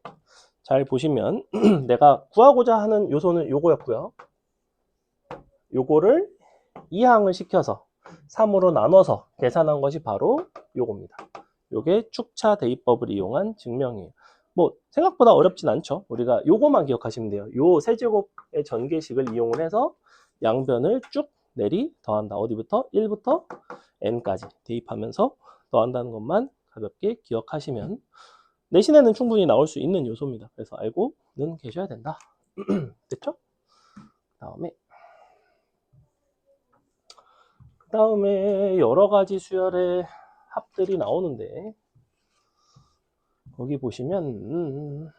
A: 잘 보시면 내가 구하고자 하는 요소는 요거였고요. 요거를 이항을 시켜서 3으로 나눠서 계산한 것이 바로 요겁니다. 요게 축차 대입법을 이용한 증명이에요. 뭐 생각보다 어렵진 않죠. 우리가 요거만 기억하시면 돼요. 요 세제곱의 전개식을 이용을 해서 양변을 쭉 내리 더한다. 어디부터? 1부터 n까지 대입하면서 더한다는 것만 가볍게 기억하시면 내신에는 충분히 나올 수 있는 요소입니다. 그래서 알고는 계셔야 된다. 됐죠? 그 다음에 여러 가지 수열의 합들이 나오는데 거기 보시면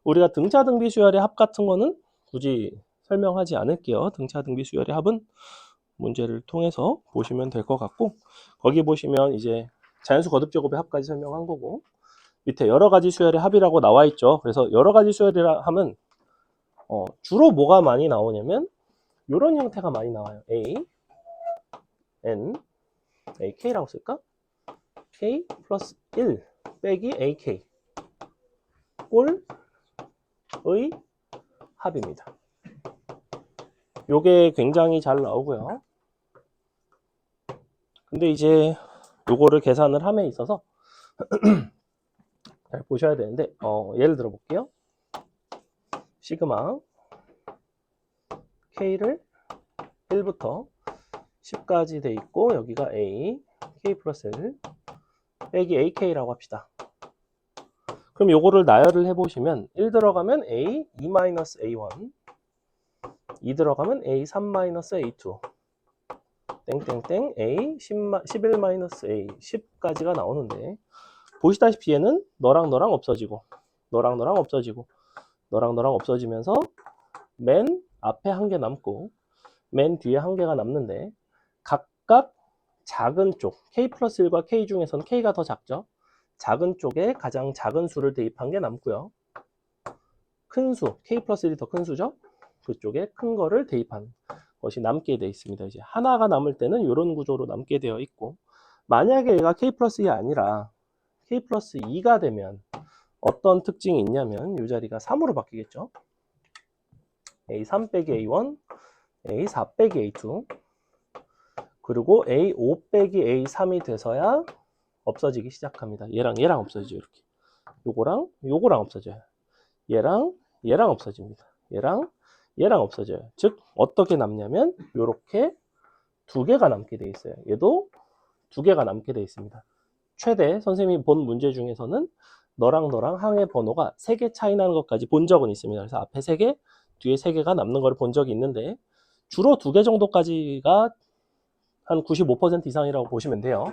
A: 우리가 등차 등비 수열의 합 같은 거는 굳이 설명하지 않을게요. 등차 등비 수열의 합은 문제를 통해서 보시면 될 것 같고 거기 보시면 이제 자연수 거듭 제곱의 합까지 설명한 거고 밑에 여러 가지 수열의 합이라고 나와 있죠. 그래서 여러 가지 수열의 합은 주로 뭐가 많이 나오냐면 이런 형태가 많이 나와요. A, N, AK라고 쓸까? K 플러스 1 빼기 AK 꼴의 합입니다. 요게 굉장히 잘 나오고요. 근데 이제 요거를 계산을 함에 있어서 잘 보셔야 되는데 예를 들어 볼게요. 시그마 K를 1부터 10까지 돼 있고 여기가 A, K 플러스 1 빼기 AK라고 합시다. 그럼 요거를 나열을 해보시면 1 들어가면 A, 2-A1 2 들어가면 A, 3-A2 땡땡땡 A, 11-A 10까지가 나오는데 보시다시피 얘는 너랑 너랑 없어지고 너랑 너랑 없어지고 너랑 너랑 없어지면서 맨 앞에 한 개 남고 맨 뒤에 한 개가 남는데 각각 작은 쪽 K 플러스 1과 K 중에서는 K가 더 작죠. 작은 쪽에 가장 작은 수를 대입한 게 남고요. 큰 수, K 플러스 1이 더 큰 수죠. 그쪽에 큰 거를 대입한 것이 남게 되어 있습니다. 이제 하나가 남을 때는 이런 구조로 남게 되어 있고 만약에 얘가 K 플러스 2가 아니라 K 플러스 2가 되면 어떤 특징이 있냐면 이 자리가 3으로 바뀌겠죠. A3 빼기 A1, A4 빼기 A2 그리고 A5 빼기 A3이 돼서야 없어지기 시작합니다. 얘랑 없어지죠. 이렇게 요거랑 없어져요. 얘랑 없어집니다. 얘랑 없어져요. 즉 어떻게 남냐면 요렇게 두 개가 남게 돼 있어요. 얘도 두 개가 남게 돼 있습니다. 최대 선생님이 본 문제 중에서는 너랑 항의 번호가 3개 차이 나는 것까지 본 적은 있습니다. 그래서 앞에 3개, 뒤에 3개가 남는 걸 본 적이 있는데 주로 2개 정도까지가 한 95% 이상이라고 보시면 돼요.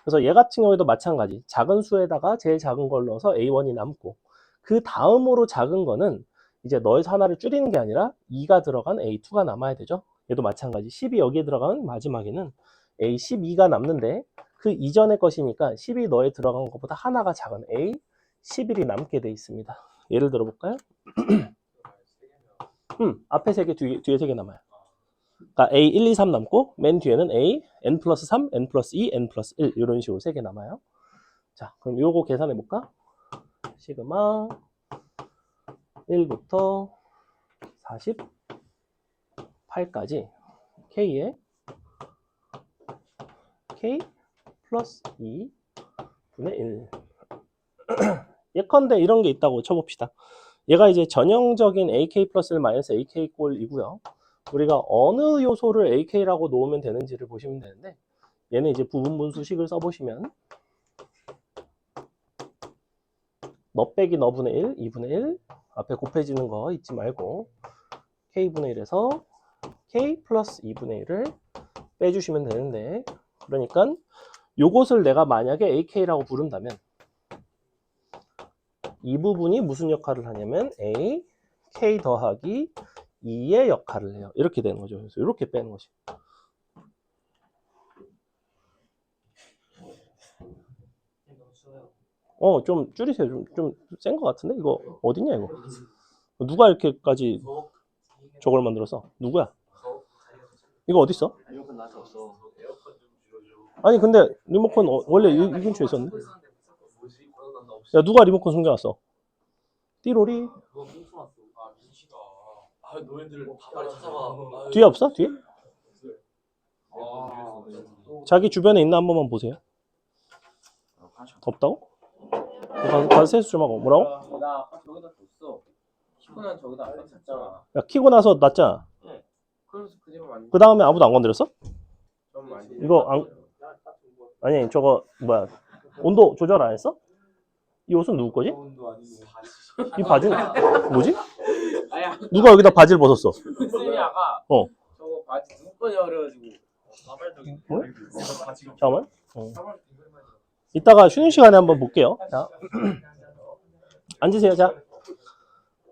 A: 그래서 얘 같은 경우에도 마찬가지. 작은 수에다가 제일 작은 걸 넣어서 A1이 남고 그 다음으로 작은 거는 이제 너에서 하나를 줄이는 게 아니라 2가 들어간 A2가 남아야 되죠. 얘도 마찬가지. 10이 여기에 들어가면 마지막에는 A12가 남는데 그 이전의 것이니까 10이 너에 들어간 것보다 하나가 작은 A11이 남게 돼 있습니다. 예를 들어 볼까요? 앞에 3개, 뒤에 3개 남아요. 그러니까 A 1, 2, 3 남고 맨 뒤에는 A, N 플러스 3, N 플러스 2, N 플러스 1 이런 식으로 3개 남아요. 자, 그럼 요거 계산해 볼까? 시그마 1부터 48까지 K에 K 플러스 2 분의 1 예컨대 이런 게 있다고 쳐봅시다. 얘가 이제 전형적인 AK 플러스 1 마이너스 AK 꼴이고요. 우리가 어느 요소를 AK라고 놓으면 되는지를 보시면 되는데 얘는 이제 부분분수식을 써보시면 너 빼기 너분의 1, 2분의 1 앞에 곱해지는 거 잊지 말고 K분의 1에서 K 플러스 2분의 1을 빼주시면 되는데 그러니까 요것을 내가 만약에 AK라고 부른다면 이 부분이 무슨 역할을 하냐면 A, K 더하기 2의 역할을 해요. 이렇게 되는 거죠. 그래서 이렇게 빼는 거지. 좀 줄이세요. 좀 센 거 같은데? 이거 어딨냐, 이거? 누가 이렇게까지 저걸 만들었어? 누구야? 이거 어딨어?
C: 리모컨 나한테 없어.
A: 아니, 근데 리모컨 원래 이 근처에 있었는데? 야, 누가 리모컨 숨겨놨어? 띠로리?
B: 너희들 다 빨리 찾아봐.
A: 뒤에 없어? 뒤에? 자기 주변에 있나 한 번만 보세요. 없다고? 가서 세수 좀 하고. 뭐라고?
C: 나 아까 저기다 줬어. 키고난 저기다 아까 줬잖아.
A: 야, 키고 나서 놨잖아.
C: 그래서 그 집은 안
A: 그 다음에 아무도 안 건드렸어?
C: 좀 안 돼.
A: 이거 아니 저거 뭐야 온도 조절 안 했어? 이 옷은 누구 거지? 이 바지는 뭐지?
C: 아야,
A: 누가 여기다 바지를 벗었어?
C: 쌤이 아까 저거 바지 누구 거냐 그래가지고.
A: 뭐? 잠깐만. 이따가 쉬는 시간에 한번 볼게요. 자, 앉으세요. 자,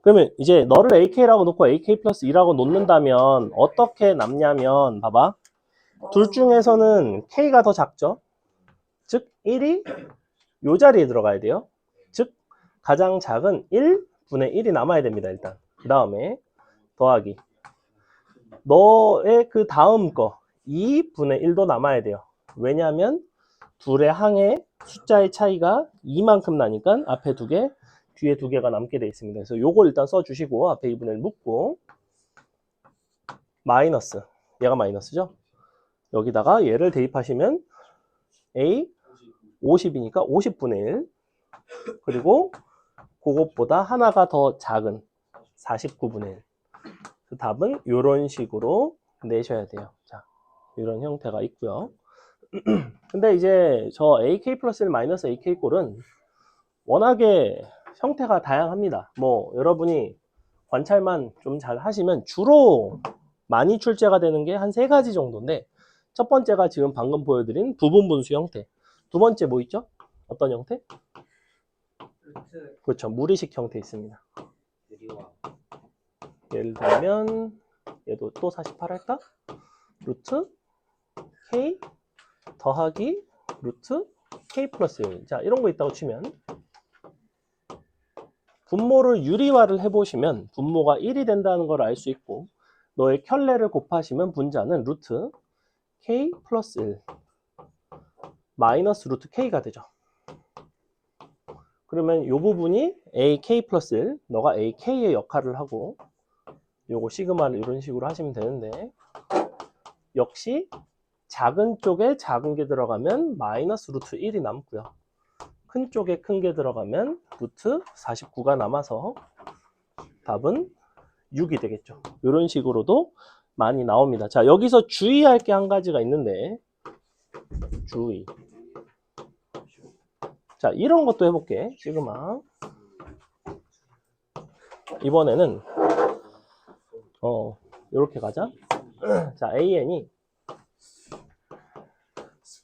A: 그러면 이제 너를 AK라고 놓고 AK 플러스 2라고 놓는다면 어떻게 남냐면 봐봐. 둘 중에서는 K가 더 작죠. 즉 1이 요 자리에 들어가야 돼요. 즉 가장 작은 1분의 1이 남아야 됩니다. 일단 그 다음에 더하기 너의 그 다음 거 2분의 1도 남아야 돼요. 왜냐하면 둘의 항의 숫자의 차이가 2만큼 나니까 앞에 2개 뒤에 2개가 남게 돼 있습니다. 그래서 요걸 일단 써주시고 앞에 2분의 1 묶고 마이너스 얘가 마이너스죠. 여기다가 얘를 대입하시면 A 50이니까 50분의 1 그리고 그것보다 하나가 더 작은 49분의 1 그 답은 이런 식으로 내셔야 돼요. 자, 이런 형태가 있고요. 근데 이제 저 AK 플러스 1 마이너스 AK 꼴은 워낙에 형태가 다양합니다. 뭐 여러분이 관찰만 좀 잘 하시면 주로 많이 출제가 되는 게 한 3가지 정도인데 첫 번째가 지금 방금 보여드린 부분분수 형태. 두 번째 뭐 있죠? 어떤 형태? 그렇죠. 무리식 형태 있습니다. 예를 들면 얘도 또 48 할까? 루트 K 더하기 루트 K 플러스 1. 자, 이런 거 있다고 치면 분모를 유리화를 해보시면 분모가 1이 된다는 걸 알 수 있고 너의 켤레를 곱하시면 분자는 루트 K 플러스 1 마이너스 루트 K가 되죠. 그러면 이 부분이 AK 플러스 1 너가 AK의 역할을 하고 요거 시그마를 이런 식으로 하시면 되는데 역시 작은 쪽에 작은 게 들어가면 마이너스 루트 1이 남고요. 큰 쪽에 큰 게 들어가면 루트 49가 남아서 답은 6이 되겠죠. 이런 식으로도 많이 나옵니다. 자, 여기서 주의할 게 한 가지가 있는데 주의. 자, 이런 것도 해볼게. 시그마. 이번에는 이렇게 가자. 자, AN이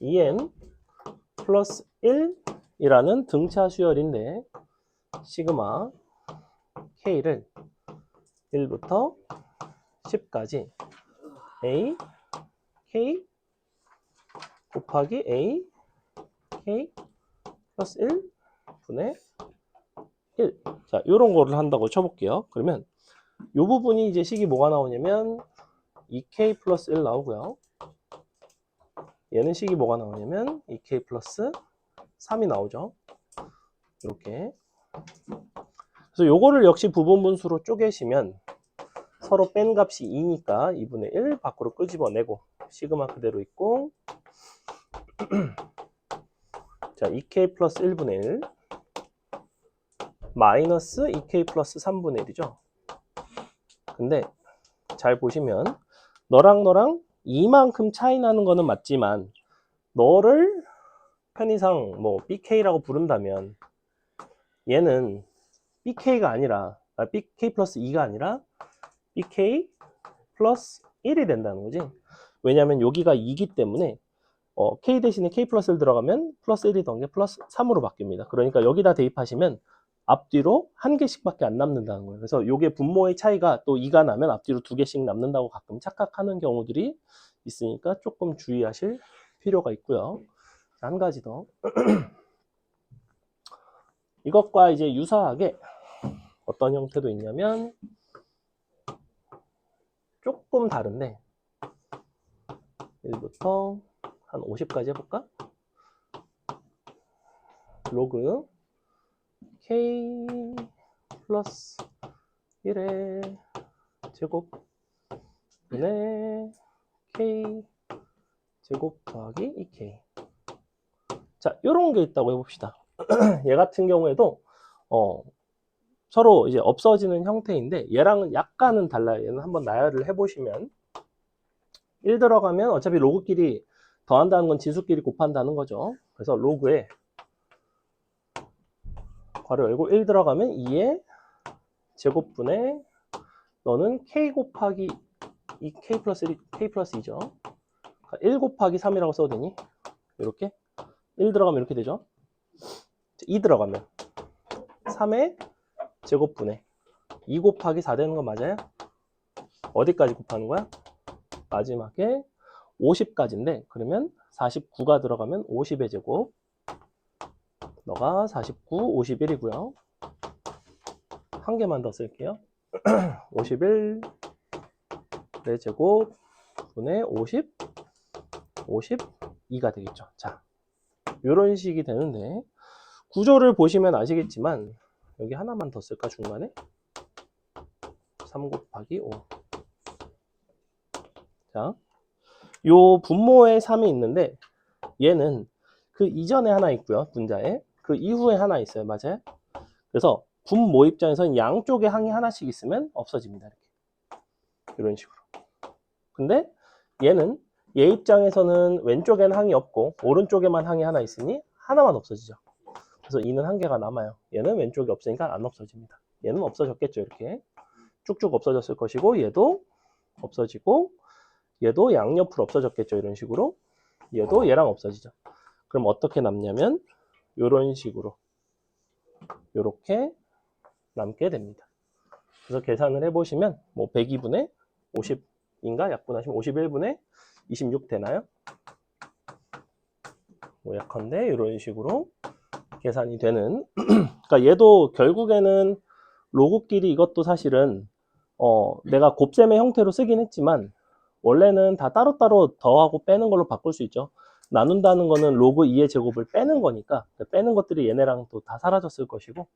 A: 2N 플러스 1이라는 등차 수열인데 시그마 K를 1부터 10까지 A K 곱하기 A K 플러스 1 분의 1. 자, 요런 거를 한다고 쳐볼게요. 그러면 요 부분이 이제 식이 뭐가 나오냐면 2K 플러스 1 나오고요. 얘는 식이 뭐가 나오냐면 2K 플러스 3이 나오죠. 이렇게. 그래서 요거를 역시 부분분수로 쪼개시면 서로 뺀 값이 2니까 2분의 1 밖으로 끄집어내고 시그마 그대로 있고 자, 2K 플러스 1분의 1 마이너스 2K 플러스 3분의 1이죠. 근데 잘 보시면 너랑 이만큼 차이 나는 거는 맞지만 너를 편의상 뭐 BK라고 부른다면 얘는 BK가 아니라 BK 플러스 2가 아니라 BK 플러스 1이 된다는 거지. 왜냐하면 여기가 2기 때문에 K 대신에 K 플러스 1 들어가면 플러스 1이던 게 플러스 3으로 바뀝니다. 그러니까 여기다 대입하시면 앞뒤로 한 개씩밖에 안 남는다는 거예요. 그래서 이게 분모의 차이가 또 2가 나면 앞뒤로 2개씩 남는다고 가끔 착각하는 경우들이 있으니까 조금 주의하실 필요가 있고요. 한 가지 더. 이것과 이제 유사하게 어떤 형태도 있냐면 조금 다른데 1부터 한 50까지 해볼까? 로그 K 플러스 1의 제곱 분의 K 제곱 더하기 2K. 자, 요런 게 있다고 해봅시다. 얘 같은 경우에도 서로 이제 없어지는 형태인데 얘랑은 약간은 달라요. 얘는 한번 나열을 해보시면 1 들어가면 어차피 로그끼리 더한다는 건 지수끼리 곱한다는 거죠. 그래서 로그에 괄호 열고 1 들어가면 2의 제곱분의 너는 K 곱하기 2, K 플러스 1, K 플러스 2죠. 1 곱하기 3이라고 써도 되니? 이렇게 1 들어가면 이렇게 되죠. 2 들어가면 3의 제곱분의 2 곱하기 4 되는 거 맞아요? 어디까지 곱하는 거야? 마지막에 50까지인데 그러면 49가 들어가면 50의 제곱 너가 49, 51이고요. 한 개만 더 쓸게요. 51 내 제곱 분의 50 52가 되겠죠. 자, 이런 식이 되는데 구조를 보시면 아시겠지만 여기 하나만 더 쓸까 중간에 3 곱하기 5. 자, 요 분모에 3이 있는데 얘는 그 이전에 하나 있고요. 분자에 그 이후에 하나 있어요. 맞아요? 그래서 분모 입장에서는 양쪽에 항이 하나씩 있으면 없어집니다. 이렇게. 이런 식으로. 근데 얘는 얘 입장에서는 왼쪽에는 항이 없고 오른쪽에만 항이 하나 있으니 하나만 없어지죠. 그래서 2는 한 개가 남아요. 얘는 왼쪽에 없으니까 안 없어집니다. 얘는 없어졌겠죠. 이렇게 쭉쭉 없어졌을 것이고 얘도 없어지고 얘도 양옆으로 없어졌겠죠. 이런 식으로 얘도 얘랑 없어지죠. 그럼 어떻게 남냐면 이런 식으로 이렇게 남게 됩니다. 그래서 계산을 해보시면 뭐 102분의 50인가 약분하시면 51분의 26 되나요? 뭐 약한데 이런 식으로 계산이 되는 그러니까 얘도 결국에는 로그끼리 이것도 사실은 내가 곱셈의 형태로 쓰긴 했지만 원래는 다 따로따로 더하고 빼는 걸로 바꿀 수 있죠. 나눈다는 거는 로그 2의 제곱을 빼는 거니까 빼는 것들이 얘네랑 또 다 사라졌을 것이고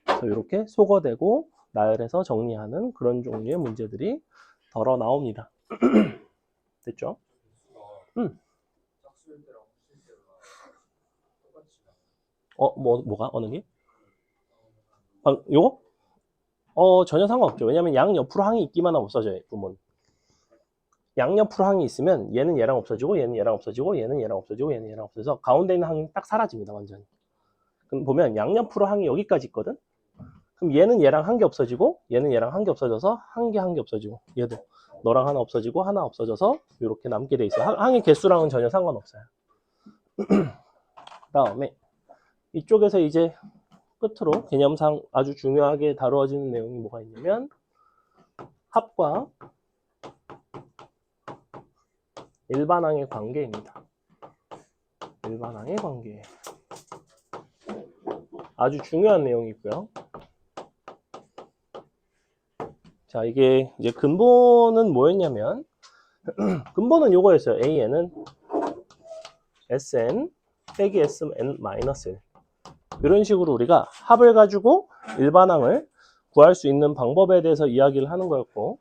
A: 그래서 이렇게 소거되고 나열해서 정리하는 그런 종류의 문제들이 덜어 나옵니다. 됐죠? 뭐가? 어느 게? 요거? 전혀 상관없죠. 왜냐면 양옆으로 항이 있기만 하면 없어져요. 부모는. 양옆으로 항이 있으면 얘는 얘랑 없어지고 얘는 얘랑 없어지고 얘는 얘랑 없어지고 얘는 얘랑 없어져서 가운데 있는 항이 딱 사라집니다. 완전히. 그럼 보면 양옆으로 항이 여기까지 있거든. 그럼 얘는 얘랑 한 개 없어지고 얘는 얘랑 한 개 없어져서 한 개 없어지고 얘도 너랑 하나 없어지고 하나 없어져서 이렇게 남게 돼 있어요. 항의 개수랑은 전혀 상관없어요. 그다음에 이쪽에서 이제 끝으로 개념상 아주 중요하게 다루어지는 내용이 뭐가 있냐면 합과 일반항의 관계입니다. 일반항의 관계. 아주 중요한 내용이고요. 자, 이게 이제 근본은 뭐였냐면 근본은 요거였어요. AN은 SN 빼기 SN 마이너스 1. 이런 식으로 우리가 합을 가지고 일반항을 구할 수 있는 방법에 대해서 이야기를 하는 거였고,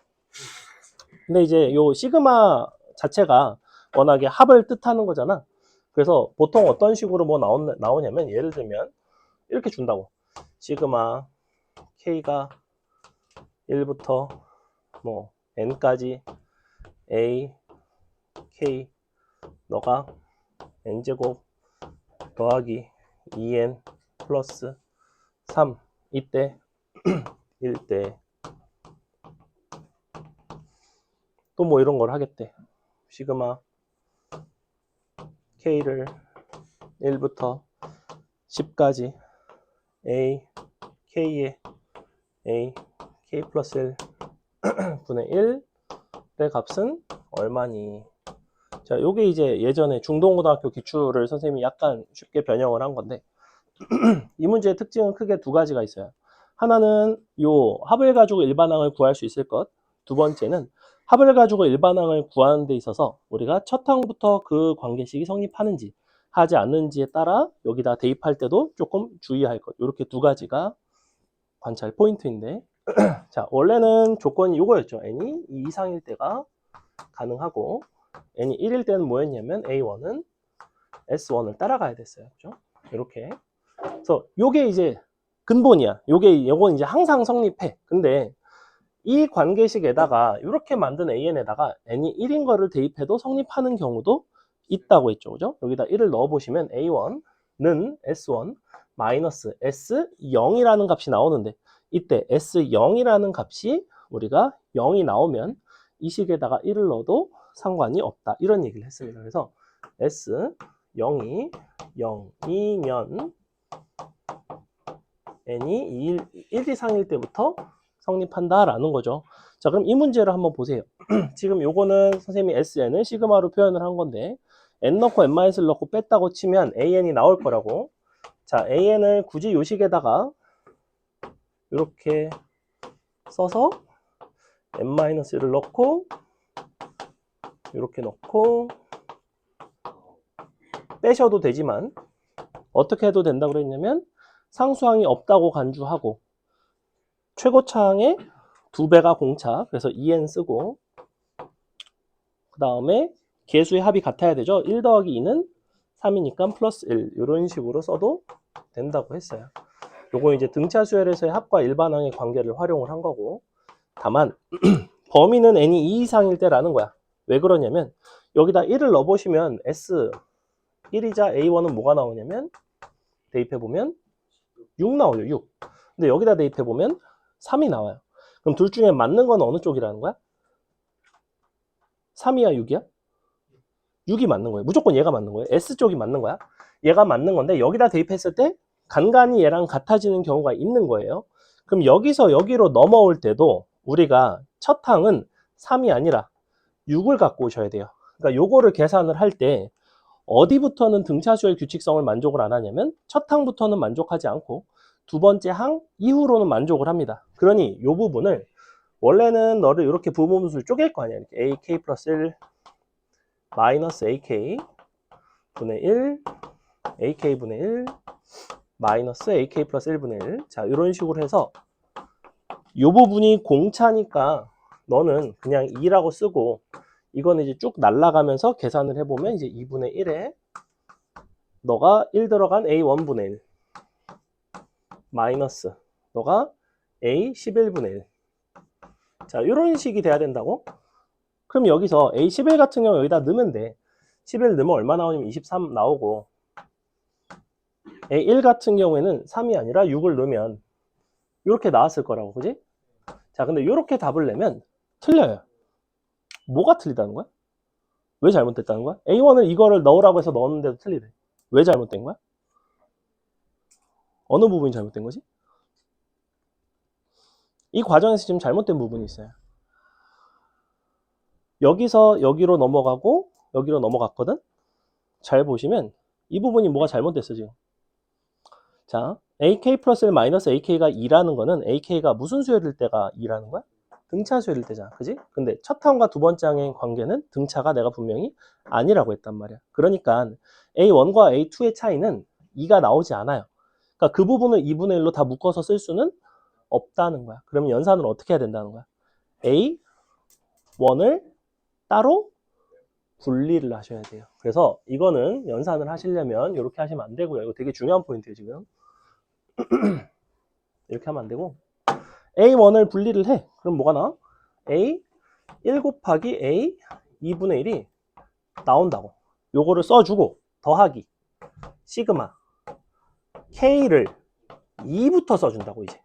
A: 근데 이제 요 시그마 자체가 워낙에 합을 뜻하는 거잖아. 그래서 보통 어떤 식으로 뭐 나오냐면 예를 들면 이렇게 준다고. 시그마 K가 1부터 뭐 N까지 A, K 너가 N제곱 더하기 2N 플러스 3 이때 1대 또 뭐 이런 걸 하겠대. 시그마 K를 1부터 10까지 A, K의 A, K 플러스 1 분의 1의 값은 얼마니? 자, 요게 이제 예전에 중동고등학교 기출을 선생님이 약간 쉽게 변형을 한 건데 이 문제의 특징은 크게 두 가지가 있어요. 하나는 요 합을 가지고 일반항을 구할 수 있을 것. 두 번째는 합을 가지고 일반항을 구하는 데 있어서 우리가 첫 항부터 그 관계식이 성립하는지 하지 않는지에 따라 여기다 대입할 때도 조금 주의할 것. 이렇게 두 가지가 관찰 포인트인데 자, 원래는 조건이 요거였죠. n이 2 이상일 때가 가능하고 n이 1일 때는 뭐였냐면 a1은 s1을 따라가야 됐어요. 그죠? 이렇게. 그래서 요게 이제 근본이야. 요건 이제 항상 성립해. 근데 이 관계식에다가 이렇게 만든 an에다가 n이 1인 거를 대입해도 성립하는 경우도 있다고 했죠. 그죠? 여기다 1을 넣어 보시면 a1는 s1 마이너스 s0이라는 값이 나오는데 이때 S0이라는 값이 우리가 0이 나오면 이 식에다가 1을 넣어도 상관이 없다. 이런 얘기를 했습니다. 그래서 S0이 0이면 n이 1 이상일 때부터 성립한다라는 거죠. 자, 그럼 이 문제를 한번 보세요. 지금 요거는 선생님이 SN을 시그마로 표현을 한 건데 n 넣고 n-를 넣고 뺐다고 치면 AN이 나올 거라고. 자, AN을 굳이 요 식에다가 이렇게 써서 n-1을 넣고 이렇게 넣고 빼셔도 되지만 어떻게 해도 된다고 그랬냐면 상수항이 없다고 간주하고 최고차항의 2배가 공차 그래서 2n 쓰고 그 다음에 개수의 합이 같아야 되죠. 1 더하기 2는 3이니까 플러스 1 이런 식으로 써도 된다고 했어요. 요거 이제 등차 수열에서의 합과 일반항의 관계를 활용을 한 거고 다만 범위는 n이 2 이상일 때라는 거야. 왜 그러냐면 여기다 1을 넣어보시면 S1이자 A1은 뭐가 나오냐면 대입해보면 6 나오죠. 6. 근데 여기다 대입해보면 3이 나와요. 그럼 둘 중에 맞는 건 어느 쪽이라는 거야? 3이야 6이야? 6이 맞는 거예요. 무조건 얘가 맞는 거예요. S쪽이 맞는 거야. 얘가 맞는 건데 여기다 대입했을 때 간간히 얘랑 같아지는 경우가 있는 거예요. 그럼 여기서 여기로 넘어올 때도 우리가 첫 항은 3이 아니라 6을 갖고 오셔야 돼요. 그러니까 요거를 계산을 할 때 어디부터는 등차수열 규칙성을 만족을 안 하냐면 첫 항부터는 만족하지 않고 두 번째 항 이후로는 만족을 합니다. 그러니 요 부분을 원래는 너를 이렇게 부분수를 쪼갤 거 아니야. 이렇게 AK 플러스 1 마이너스 AK 분의 1 AK 분의 1 마이너스 AK 플러스 1분의 1 자 이런 식으로 해서 이 부분이 공차니까 너는 그냥 2라고 쓰고 이거는 이제 쭉 날아가면서 계산을 해보면 이제 2분의 1에 너가 1 들어간 A1분의 1 마이너스 너가 A 11분의 1 자 이런 식이 돼야 된다고? 그럼 여기서 A 11 같은 경우 여기다 넣으면 돼. 11 넣으면 얼마 나오냐면 23 나오고 A1 같은 경우에는 3이 아니라 6을 넣으면 이렇게 나왔을 거라고, 그지? 자, 근데 이렇게 답을 내면 틀려요. 뭐가 틀리다는 거야? 왜 잘못됐다는 거야? A1을 이거를 넣으라고 해서 넣었는데도 틀리대. 왜 잘못된 거야? 어느 부분이 잘못된 거지? 이 과정에서 지금 잘못된 부분이 있어요. 여기서 여기로 넘어가고 여기로 넘어갔거든? 잘 보시면 이 부분이 뭐가 잘못됐어 지금. 자, AK 플러스 1 마이너스 AK가 2라는 거는 AK가 무슨 수열일 때가 2라는 거야? 등차 수열일 때잖아. 그지? 근데 첫 항과 두 번째 항의 관계는 등차가 내가 분명히 아니라고 했단 말이야. 그러니까 A1과 A2의 차이는 2가 나오지 않아요. 그러니까 그 부분을 2분의 1로 다 묶어서 쓸 수는 없다는 거야. 그러면 연산을 어떻게 해야 된다는 거야? A1을 따로 분리를 하셔야 돼요. 그래서 이거는 연산을 하시려면 이렇게 하시면 안 되고요. 이거 되게 중요한 포인트예요, 지금. 이렇게 하면 안 되고 A1을 분리를 해. 그럼 뭐가 나와? A 1 곱하기 A 2분의 1이 나온다고. 요거를 써주고 더하기 시그마 K를 2부터 써준다고 이제.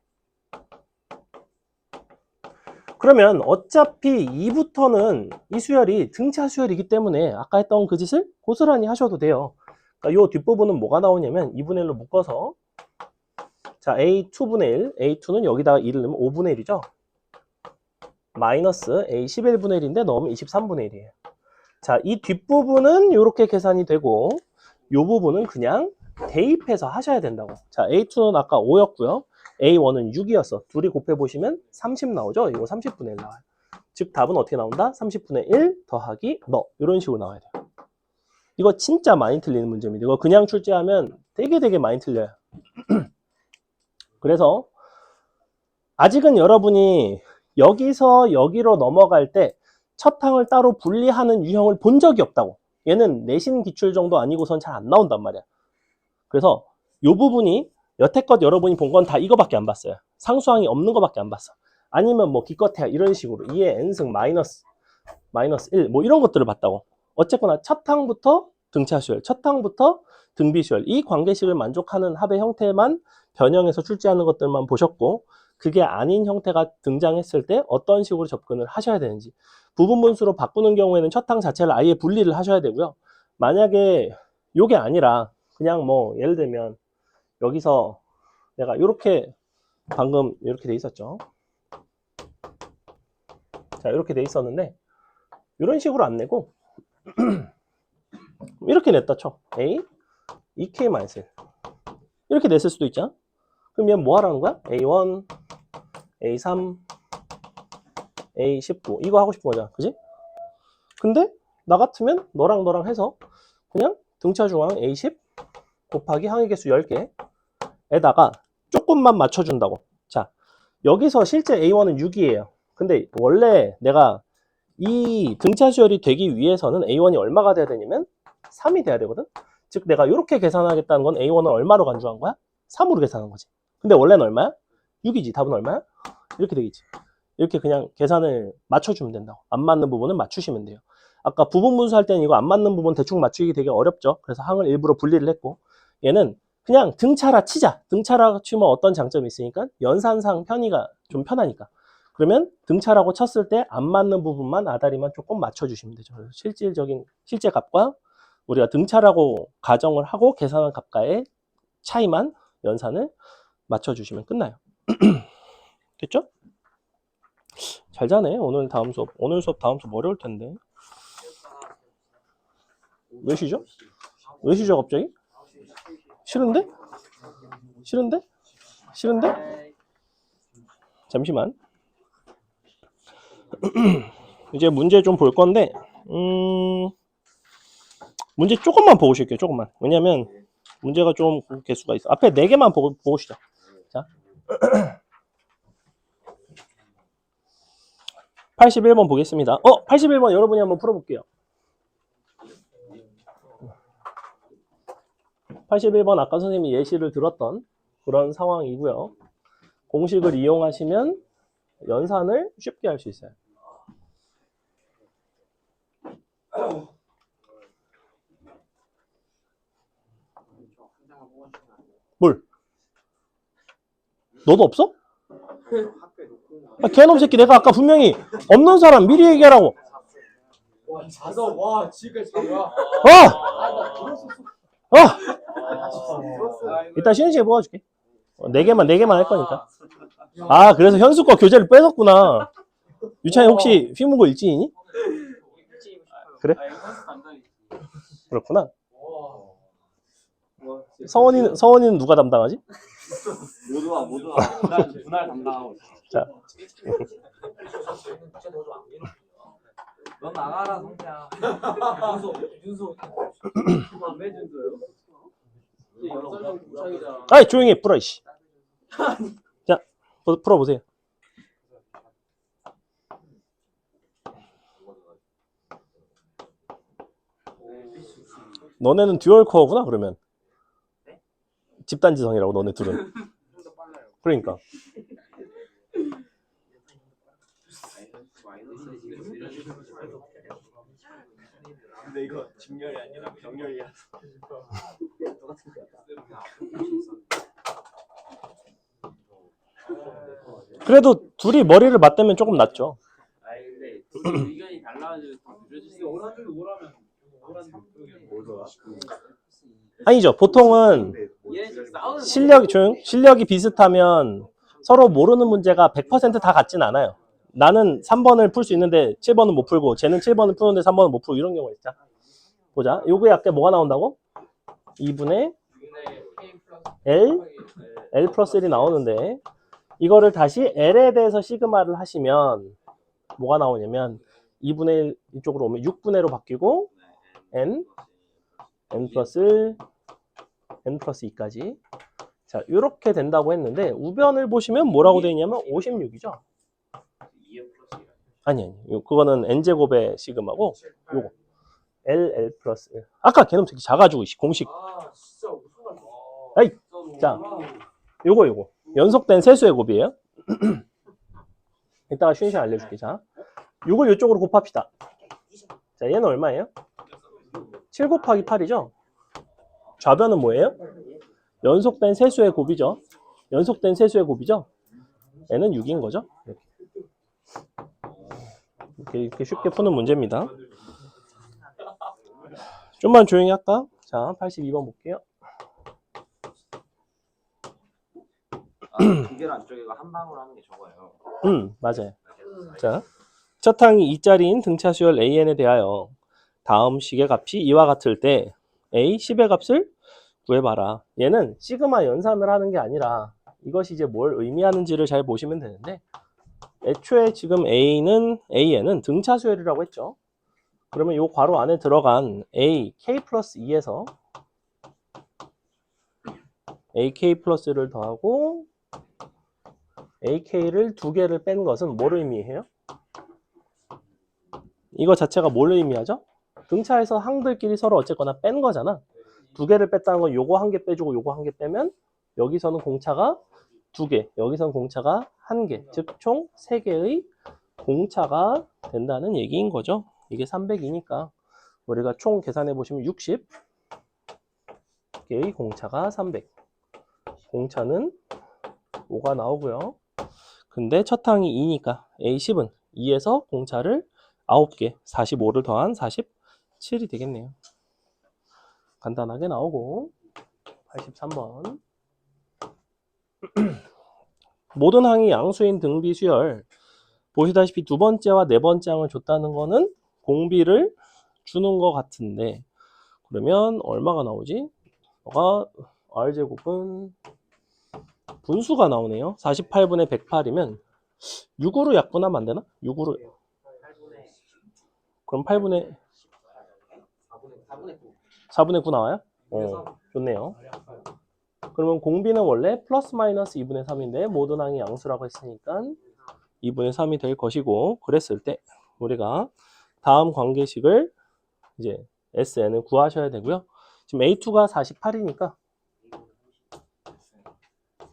A: 그러면 어차피 2부터는 이 수열이 등차 수열이기 때문에 아까 했던 그 짓을 고스란히 하셔도 돼요. 그러니까 이 뒷부분은 뭐가 나오냐면 2분의 1로 묶어서 자 A2분의 1, A2는 여기다가 2를 넣으면 5분의 1이죠. 마이너스 A 11분의 1인데 넣으면 23분의 1이에요. 자, 이 뒷부분은 이렇게 계산이 되고 이 부분은 그냥 대입해서 하셔야 된다고. 자, A2는 아까 5였고요. A1은 6이었어. 둘이 곱해보시면 30 나오죠? 이거 30분의 1 나와요. 즉 답은 어떻게 나온다? 30분의 1 더하기 너 이런 식으로 나와야 돼요. 이거 진짜 많이 틀리는 문제입니다. 이거 그냥 출제하면 되게 많이 틀려요. 그래서 아직은 여러분이 여기서 여기로 넘어갈 때 첫 항을 따로 분리하는 유형을 본 적이 없다고. 얘는 내신 기출 정도 아니고선 잘 안 나온단 말이야. 그래서 이 부분이 여태껏 여러분이 본 건 다 이거밖에 안 봤어요. 상수항이 없는 거밖에 안 봤어. 아니면 뭐 기껏해야 이런 식으로 2의 n승 마이너스 1 뭐 이런 것들을 봤다고. 어쨌거나 첫 항부터 등차 수열, 첫 항부터 등비 수열 이 관계식을 만족하는 합의 형태만 변형해서 출제하는 것들만 보셨고 그게 아닌 형태가 등장했을 때 어떤 식으로 접근을 하셔야 되는지 부분 분수로 바꾸는 경우에는 첫 항 자체를 아예 분리를 하셔야 되고요. 만약에 이게 아니라 그냥 뭐 예를 들면 여기서 내가 이렇게 방금 이렇게 돼 있었죠. 자 이렇게 돼 있었는데 이런 식으로 안 내고 이렇게 냈다 쳐. A 2K-1 이렇게 냈을 수도 있잖아. 그럼 얘는 뭐 하라는 거야? A1, A3, A19 이거 하고 싶은 거잖아. 그지? 근데 나 같으면 너랑 해서 그냥 등차 중앙 A10 곱하기 항의 개수 10개에다가 조금만 맞춰준다고. 자, 여기서 실제 A1은 6이에요. 근데 원래 내가 이 등차 수열이 되기 위해서는 A1이 얼마가 돼야 되냐면 3이 돼야 되거든. 즉 내가 이렇게 계산하겠다는 건 A1을 얼마로 간주한 거야? 3으로 계산한 거지. 근데 원래는 얼마야? 6이지. 답은 얼마야? 이렇게 되겠지. 이렇게 그냥 계산을 맞춰주면 된다고. 안 맞는 부분은 맞추시면 돼요. 아까 부분 분수 할 때는 이거 안 맞는 부분 대충 맞추기 되게 어렵죠. 그래서 항을 일부러 분리를 했고 얘는 그냥 등차라 치자. 등차라 치면 어떤 장점이 있으니까 연산상 편의가 좀 편하니까. 그러면 등차라고 쳤을 때 안 맞는 부분만 아다리만 조금 맞춰주시면 되죠. 그래서 실제 값과 우리가 등차라고 가정을 하고 계산한 값과의 차이만 연산을 맞춰주시면 끝나요. 됐죠? 잘 자네. 오늘 다음 수업. 오늘 수업 다음 수업 어려울 텐데. 왜 쉬죠? 왜 쉬죠 갑자기? 싫은데? 싫은데? 싫은데? 잠시만. 이제 문제 좀 볼 건데 문제 조금만 보고 쉴게요. 조금만. 왜냐면 문제가 좀 개수가 있어. 앞에 4개만 보고 쉬자. 자. 81번 보겠습니다. 81번 여러분이 한번 풀어볼게요. 81번 아까 선생님이 예시를 들었던 그런 상황이고요. 공식을 이용하시면 연산을 쉽게 할 수 있어요. 뭘? 너도 없어? 아, 개놈 새끼 내가 아까 분명히 없는 사람 미리 얘기하라고.
C: 와, 자서 와, 지금까지 자 거야.
A: 나 들었었어. 이따 쉬는 시간에 뽑아줄게. 네 개만 할 거니까. 아, 그래서 현수 거 교재를 뺏었구나. 유찬이 혹시 휘문고 일진이니? 그래? 그렇구나. 서원이는 누가 담당하지?
C: 모두와 분할 담당하고.
A: 자,
C: 넌 나가라, 성태야. 윤수. 왜 준수요?
A: 아이 조용히 해, 풀어 이씨. 자, 풀어보세요. 너네는 듀얼 코어구나 그러면. 집단지성이라고 너네 둘은. 그러니까.
C: 근데 이거 직렬이 아니라 병렬이야.
A: 그래도 둘이 머리를 맞대면 조금 낫죠.
C: 아니 근데 의견이 달라가지고 늦어질 수 있어.
A: 아니죠. 보통은 실력이 비슷하면 서로 모르는 문제가 100% 다 같진 않아요. 나는 3번을 풀 수 있는데 7번은 못 풀고 쟤는 7번을 푸는데 3번은 못 풀고 이런 경우가 있죠. 보자. 요거에 아까 뭐가 나온다고? 2분의 L 플러스 1이 나오는데 이거를 다시 L에 대해서 시그마를 하시면 뭐가 나오냐면 2분의 1 이쪽으로 오면 6분의 1로 바뀌고 N 플러스 1, N 플러스 2까지. 자, 이렇게 된다고 했는데 우변을 보시면 뭐라고 되어 있냐면 56이죠. 아니 그거는 n제곱의 시그마고 요거 L 플러스 1. 아까 걔놈 되게 작아지고 공식. 아이, 자, 요거 연속된 세수의 곱이에요. 이따가 쉬운 시간 알려줄게. 자, 요걸 이쪽으로 곱합시다. 자, 얘는 얼마예요? 7 곱하기 8이죠. 좌변은 뭐예요? 연속된 세수의 곱이죠. 연속된 세수의 곱이죠. 얘는 6인 거죠. 이렇게 쉽게 푸는 문제입니다. 좀만 조용히 할까? 자, 82번 볼게요.
C: 두 개를 안 쪼개고 한 방울 하는 게 적어요.
A: 맞아요. 자, 첫 항이 2짜리인 등차 수열 AN에 대하여 다음 식의 값이 이와 같을 때 A 10의 값을 구해봐라. 얘는 시그마 연산을 하는 게 아니라 이것이 이제 뭘 의미하는지를 잘 보시면 되는데 애초에 지금 AN은 등차 수열이라고 했죠. 그러면 이 괄호 안에 들어간 A, K 플러스 2에서 AK 플러스를 더하고 AK를 두 개를 뺀 것은 뭘 의미해요? 이거 자체가 뭘 의미하죠? 등차에서 항들끼리 서로 어쨌거나 뺀 거잖아. 두 개를 뺐다는 건 요거 한 개 빼주고 요거 한 개 빼면 여기서는 공차가 두 개, 여기서는 공차가 한 개, 즉 총 3개의 공차가 된다는 얘기인 거죠. 이게 300이니까 우리가 총 계산해 보시면 60개의 공차가 300. 공차는 5가 나오고요. 근데 첫 항이 2니까 A10은 2에서 공차를 9개, 45를 더한 47이 되겠네요. 간단하게 나오고 83번 모든 항이 양수인 등비 수열 보시다시피 두 번째와 네 번째 항을 줬다는 거는 공비를 주는 것 같은데 그러면 얼마가 나오지? R제곱은 분수가 나오네요. 48분의 108이면 6으로 약분하면 안 되나? 6으로 그럼 8분의 4분의 9 나와요? 좋네요. 그러면 공비는 원래 플러스 마이너스 2분의 3인데 모든 항이 양수라고 했으니까 2분의 3이 될 것이고 그랬을 때 우리가 다음 관계식을 이제 SN을 구하셔야 되고요. 지금 A2가 48이니까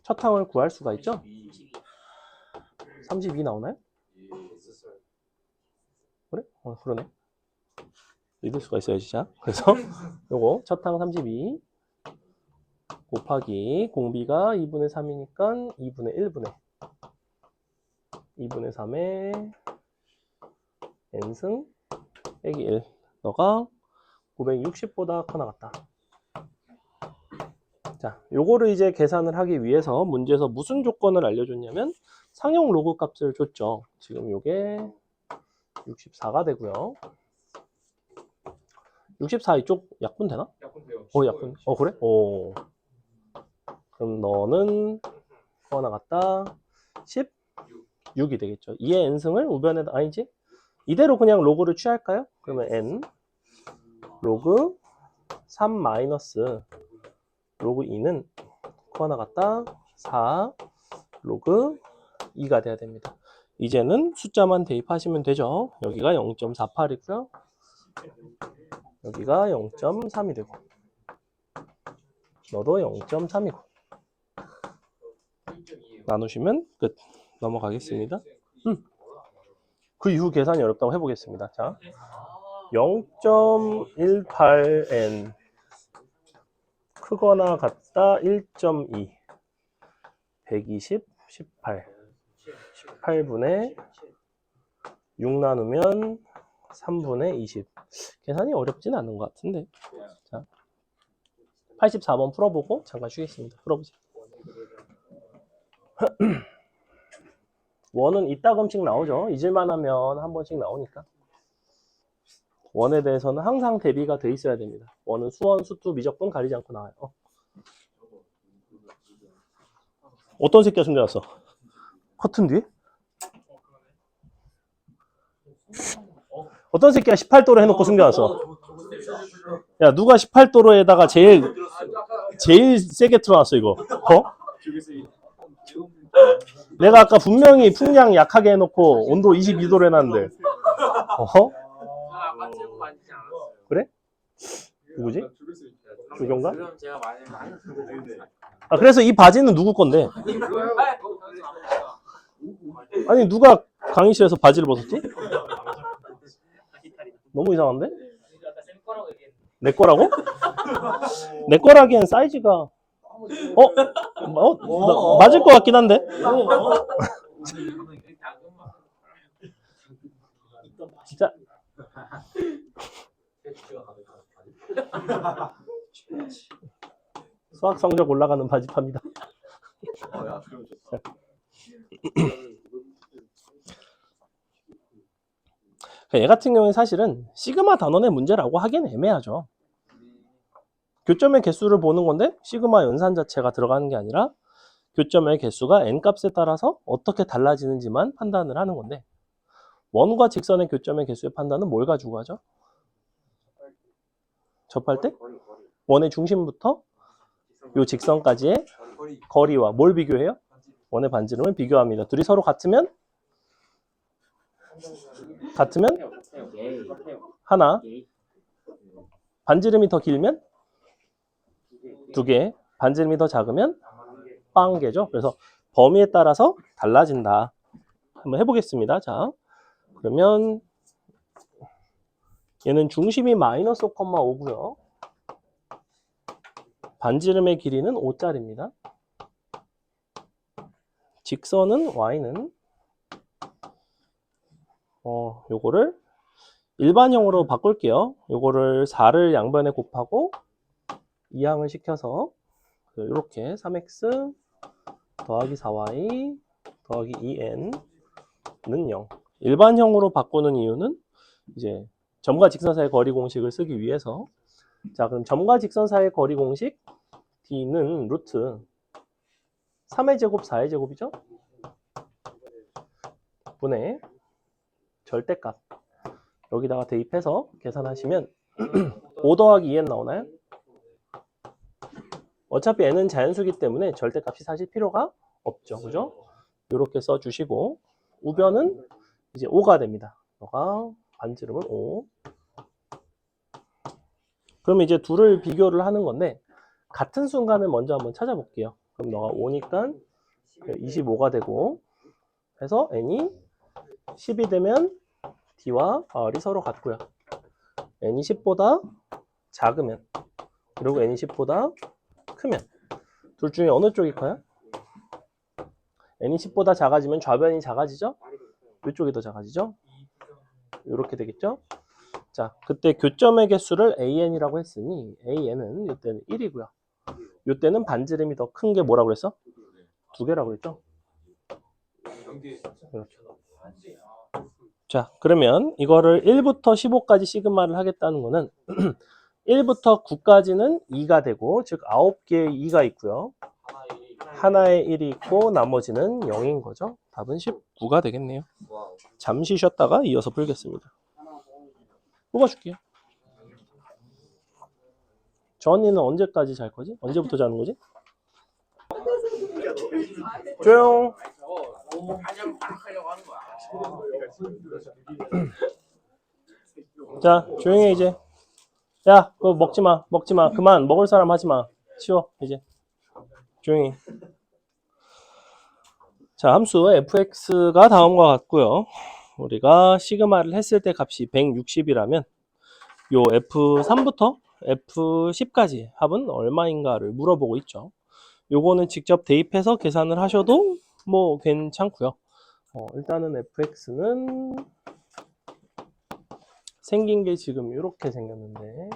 A: 첫 항을 구할 수가 있죠? 32 나오나요? 그래? 그러네. 믿을 수가 있어요, 진짜. 그래서 요거 첫 항 32 곱하기 공비가 2분의 3이니까 2분의 1분의 2분의 3의 n승 빼기 1. 너가 960보다 커 나갔다. 자, 요거를 이제 계산을 하기 위해서 문제에서 무슨 조건을 알려줬냐면 상용 로그 값을 줬죠. 지금 요게 64가 되고요. 64 이쪽 약분 되나?
B: 약분 돼요.
A: 약분. 그래? 그럼 너는 커 나갔다. 16이 되겠죠. 2의 n승을 우변에다 아니지? 이대로 그냥 로그를 취할까요? 그러면 n 로그 3 마이너스 로그 2는 커 나갔다 4 로그 2가 돼야 됩니다. 이제는 숫자만 대입하시면 되죠. 여기가 0.48이고요. 여기가 0.3이 되고 너도 0.3이고 나누시면 끝. 넘어가겠습니다. 그 이후 계산이 어렵다고 해보겠습니다. 자, 0.18n 크거나 같다 1.2 120 18 18분의 6 나누면 3분의 20 계산이 어렵진 않은 것 같은데. 자, 84번 풀어보고 잠깐 쉬겠습니다. 풀어보세요. 원은 이따금씩 나오죠. 잊을만 하면 한 번씩 나오니까. 원에 대해서는 항상 대비가 돼 있어야 됩니다. 원은 수원, 수투, 미적분 가리지 않고 나와요. 어떤 새끼가 숨겨놨어? 커튼 뒤에? 어떤 새끼가 18도로 해놓고 숨겨놨어? 야, 누가 18도로에다가 제일 세게 틀어놨어, 이거? 내가 아까 분명히 풍량 약하게 해놓고 온도 22도로 해놨는데.
C: 아까 찍고 만지지 않았어요.
A: 그래? 누구지? 주경가?
C: 그럼 제가 많이
A: 아, 그래서 이 바지는 누구 건데? 아니, 누가 강의실에서 바지를 벗었지? 너무 이상한데? 내 거라고? 내 거라기엔 사이즈가 맞을 것 같긴 한데. 진짜. 수학 성적 올라가는 바지 팝니다. 얘 같은 경우는 사실은 시그마 단원의 문제라고 하기엔 애매하죠. 교점의 개수를 보는 건데 시그마 연산 자체가 들어가는 게 아니라 교점의 개수가 n 값에 따라서 어떻게 달라지는지만 판단을 하는 건데 원과 직선의 교점의 개수의 판단은 뭘 가지고 하죠? 접할 때 원의 중심부터 요 직선까지의 거리와 뭘 비교해요? 원의 반지름을 비교합니다. 둘이 서로 같으면 하나, 반지름이 더 길면 두 개, 반지름이 더 작으면 빵 개죠. 그래서 범위에 따라서 달라진다. 한번 해보겠습니다. 자, 그러면 얘는 중심이 마이너스 5,5고요. 반지름의 길이는 5짜리입니다. 직선은 y는 요거를 일반형으로 바꿀게요. 요거를 4를 양변에 곱하고 2항을 시켜서 이렇게 3x 더하기 4y 더하기 2n는 0. 일반형으로 바꾸는 이유는 이제 점과 직선 사이의 거리 공식을 쓰기 위해서. 자, 그럼 점과 직선 사이의 거리 공식 d는 루트 3의 제곱 4의 제곱이죠? 분의 절대값 여기다가 대입해서 계산하시면 5 더하기 2n 나오나요? 어차피 n은 자연수기 때문에 절대값이 사실 필요가 없죠. 그죠? 이렇게 써주시고 우변은 이제 5가 됩니다. 너가 반지름은 5. 그럼 이제 둘을 비교를 하는 건데 같은 순간을 먼저 한번 찾아볼게요. 그럼 너가 5니까 25가 되고 해서 n이 10이 되면 d와 r이 서로 같고요. n이 10보다 작으면 그리고 n이 10보다 크면 둘 중에 어느 쪽이 커요? n이 10보다 작아지면 좌변이 작아지죠? 이쪽이 더 작아지죠? 이렇게 되겠죠? 자, 그때 교점의 개수를 an이라고 했으니 an은 이때는 1이고요. 이때는 반지름이 더 큰 게 뭐라고 그랬어? 2개라고 그랬죠? 이렇게. 자, 그러면 이거를 1부터 15까지 시그마를 하겠다는 거는 1부터 9까지는 2가 되고, 즉 9개의 2가 있고요. 하나의 1이 있고 나머지는 0인 거죠. 답은 19가 되겠네요. 잠시 쉬었다가 이어서 풀겠습니다. 뽑아줄게요. 저 언니는 언제까지 잘 거지? 언제부터 자는 거지? 조용.
C: 한영 하려고 하는 거야.
A: 자, 조용해 이제. 야, 그거 먹지 마. 먹지 마. 그만. 먹을 사람 하지 마. 치워 이제. 조용히. 자, 함수 fx가 다음과 같고요. 우리가 시그마를 했을 때 값이 160이라면 요 f3부터 f10까지 합은 얼마인가를 물어보고 있죠. 요거는 직접 대입해서 계산을 하셔도 뭐 괜찮고요. 일단은 fx는 생긴 게 지금 이렇게 생겼는데,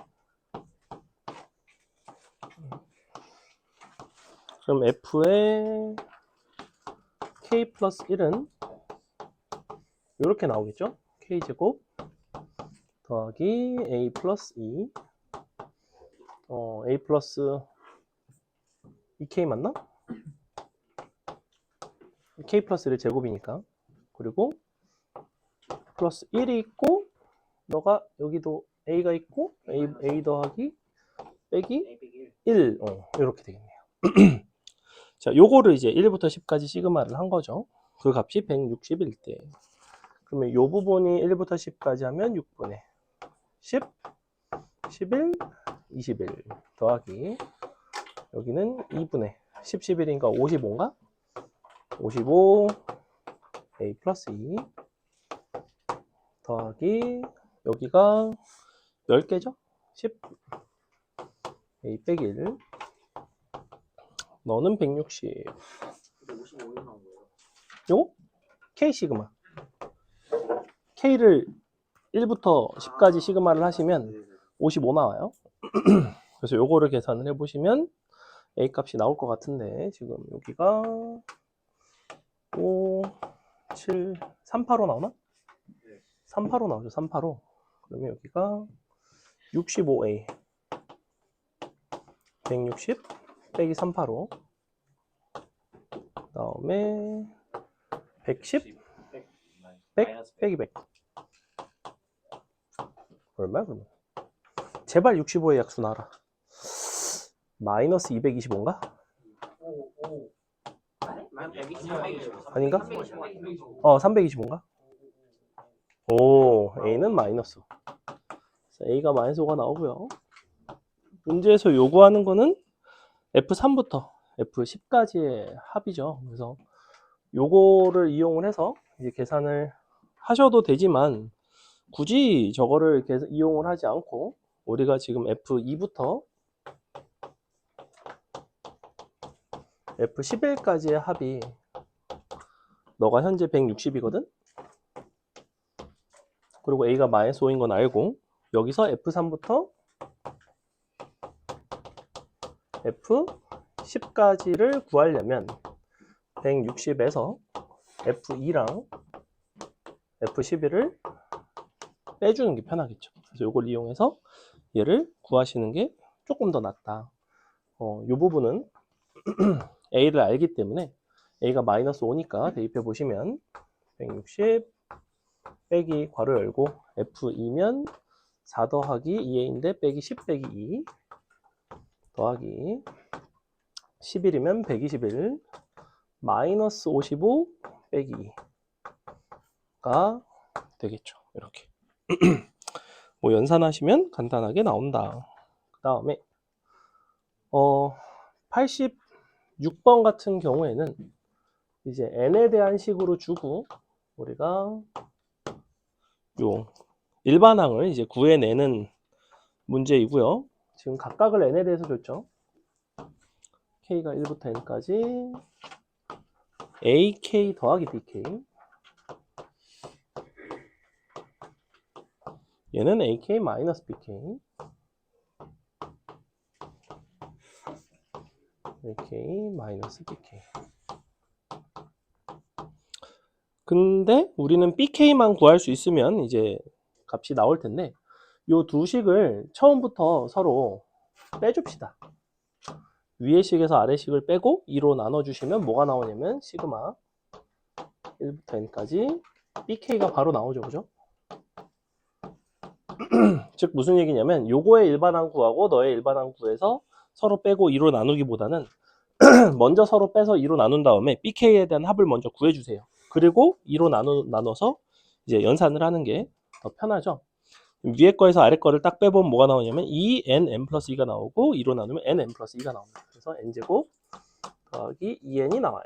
A: 그럼 f의 k 플러스 1은 이렇게 나오겠죠? k제곱 더하기 a 플러스 2 a 플러스 2k 맞나? k 플러스 1의 제곱이니까. 그리고 플러스 1이 있고 너가 여기도 a가 있고 a 더하기 빼기 1 이렇게 되겠네요. 자, 요거를 이제 1부터 10까지 시그마를 한 거죠. 그 값이 160일 때. 그러면 요 부분이 1부터 10까지 하면 6분의 10, 11, 21 더하기 여기는 2분의 10, 11이니까 55인가? 55 a 플러스 2 더하기 여기가 10개죠? 10 a 빼기 1 너는 160 요거? k 시그마 k를 1부터 10까지 시그마를 하시면 55 나와요. 그래서 요거를 계산을 해보시면 a 값이 나올 것 같은데 지금 여기가 5, 7, 385 나오나? 385 나오죠. 385. 그러면 여기가 65a 160 빼기 385 그다음에 110 100 빼기 100 얼마야 그러면? 제발 65의 약수 나와라. 마이너스 225인가? 아닌가? 325인가? 오, A는 마이너스. A가 마이너스 5가 나오고요. 문제에서 요구하는 거는 F3부터 F10까지의 합이죠. 그래서 요거를 이용을 해서 이제 계산을 하셔도 되지만 굳이 저거를 이용을 하지 않고 우리가 지금 F2부터 F11까지의 합이 너가 현재 160이거든? 그리고 A가 마이너스 5인 건 알고 여기서 F3부터 F10까지를 구하려면 160에서 F2랑 F11을 빼주는 게 편하겠죠. 그래서 이걸 이용해서 얘를 구하시는 게 조금 더 낫다. 이 부분은 A를 알기 때문에 A가 마이너스 5니까 대입해 보시면 160 빼기 괄호 열고 F2면 4 더하기 2A인데 빼기 10 빼기 2 더하기 11이면 121 마이너스 55 빼기 2가 되겠죠. 이렇게 뭐 연산하시면 간단하게 나온다. 그 다음에 86번 같은 경우에는 이제 n에 대한 식으로 주고 우리가 요 일반항을 이제 구해내는 문제이고요. 지금 각각을 n에 대해서 줬죠. k가 1부터 n까지 ak 더하기 bk. 얘는 ak 마이너스 bk. ak 마이너스 bk. 근데 우리는 bk만 구할 수 있으면 이제 값이 나올 텐데 요 두 식을 처음부터 서로 빼줍시다. 위의 식에서 아래 식을 빼고 2로 나눠주시면 뭐가 나오냐면 시그마 1부터 n까지 bk가 바로 나오죠. 그죠? 즉 무슨 얘기냐면 요거의 일반항 구하고 너의 일반항 구해서 서로 빼고 2로 나누기보다는 먼저 서로 빼서 2로 나눈 다음에 bk에 대한 합을 먼저 구해주세요. 그리고 2로 나눠서 이제 연산을 하는 게 더 편하죠. 위에 거에서 아래 거를 딱 빼보면 뭐가 나오냐면 2nn 플러스 2가 나오고 2로 나누면 nn 플러스 2가 나옵니다. 그래서 n제곱 더하기 2n이 나와요.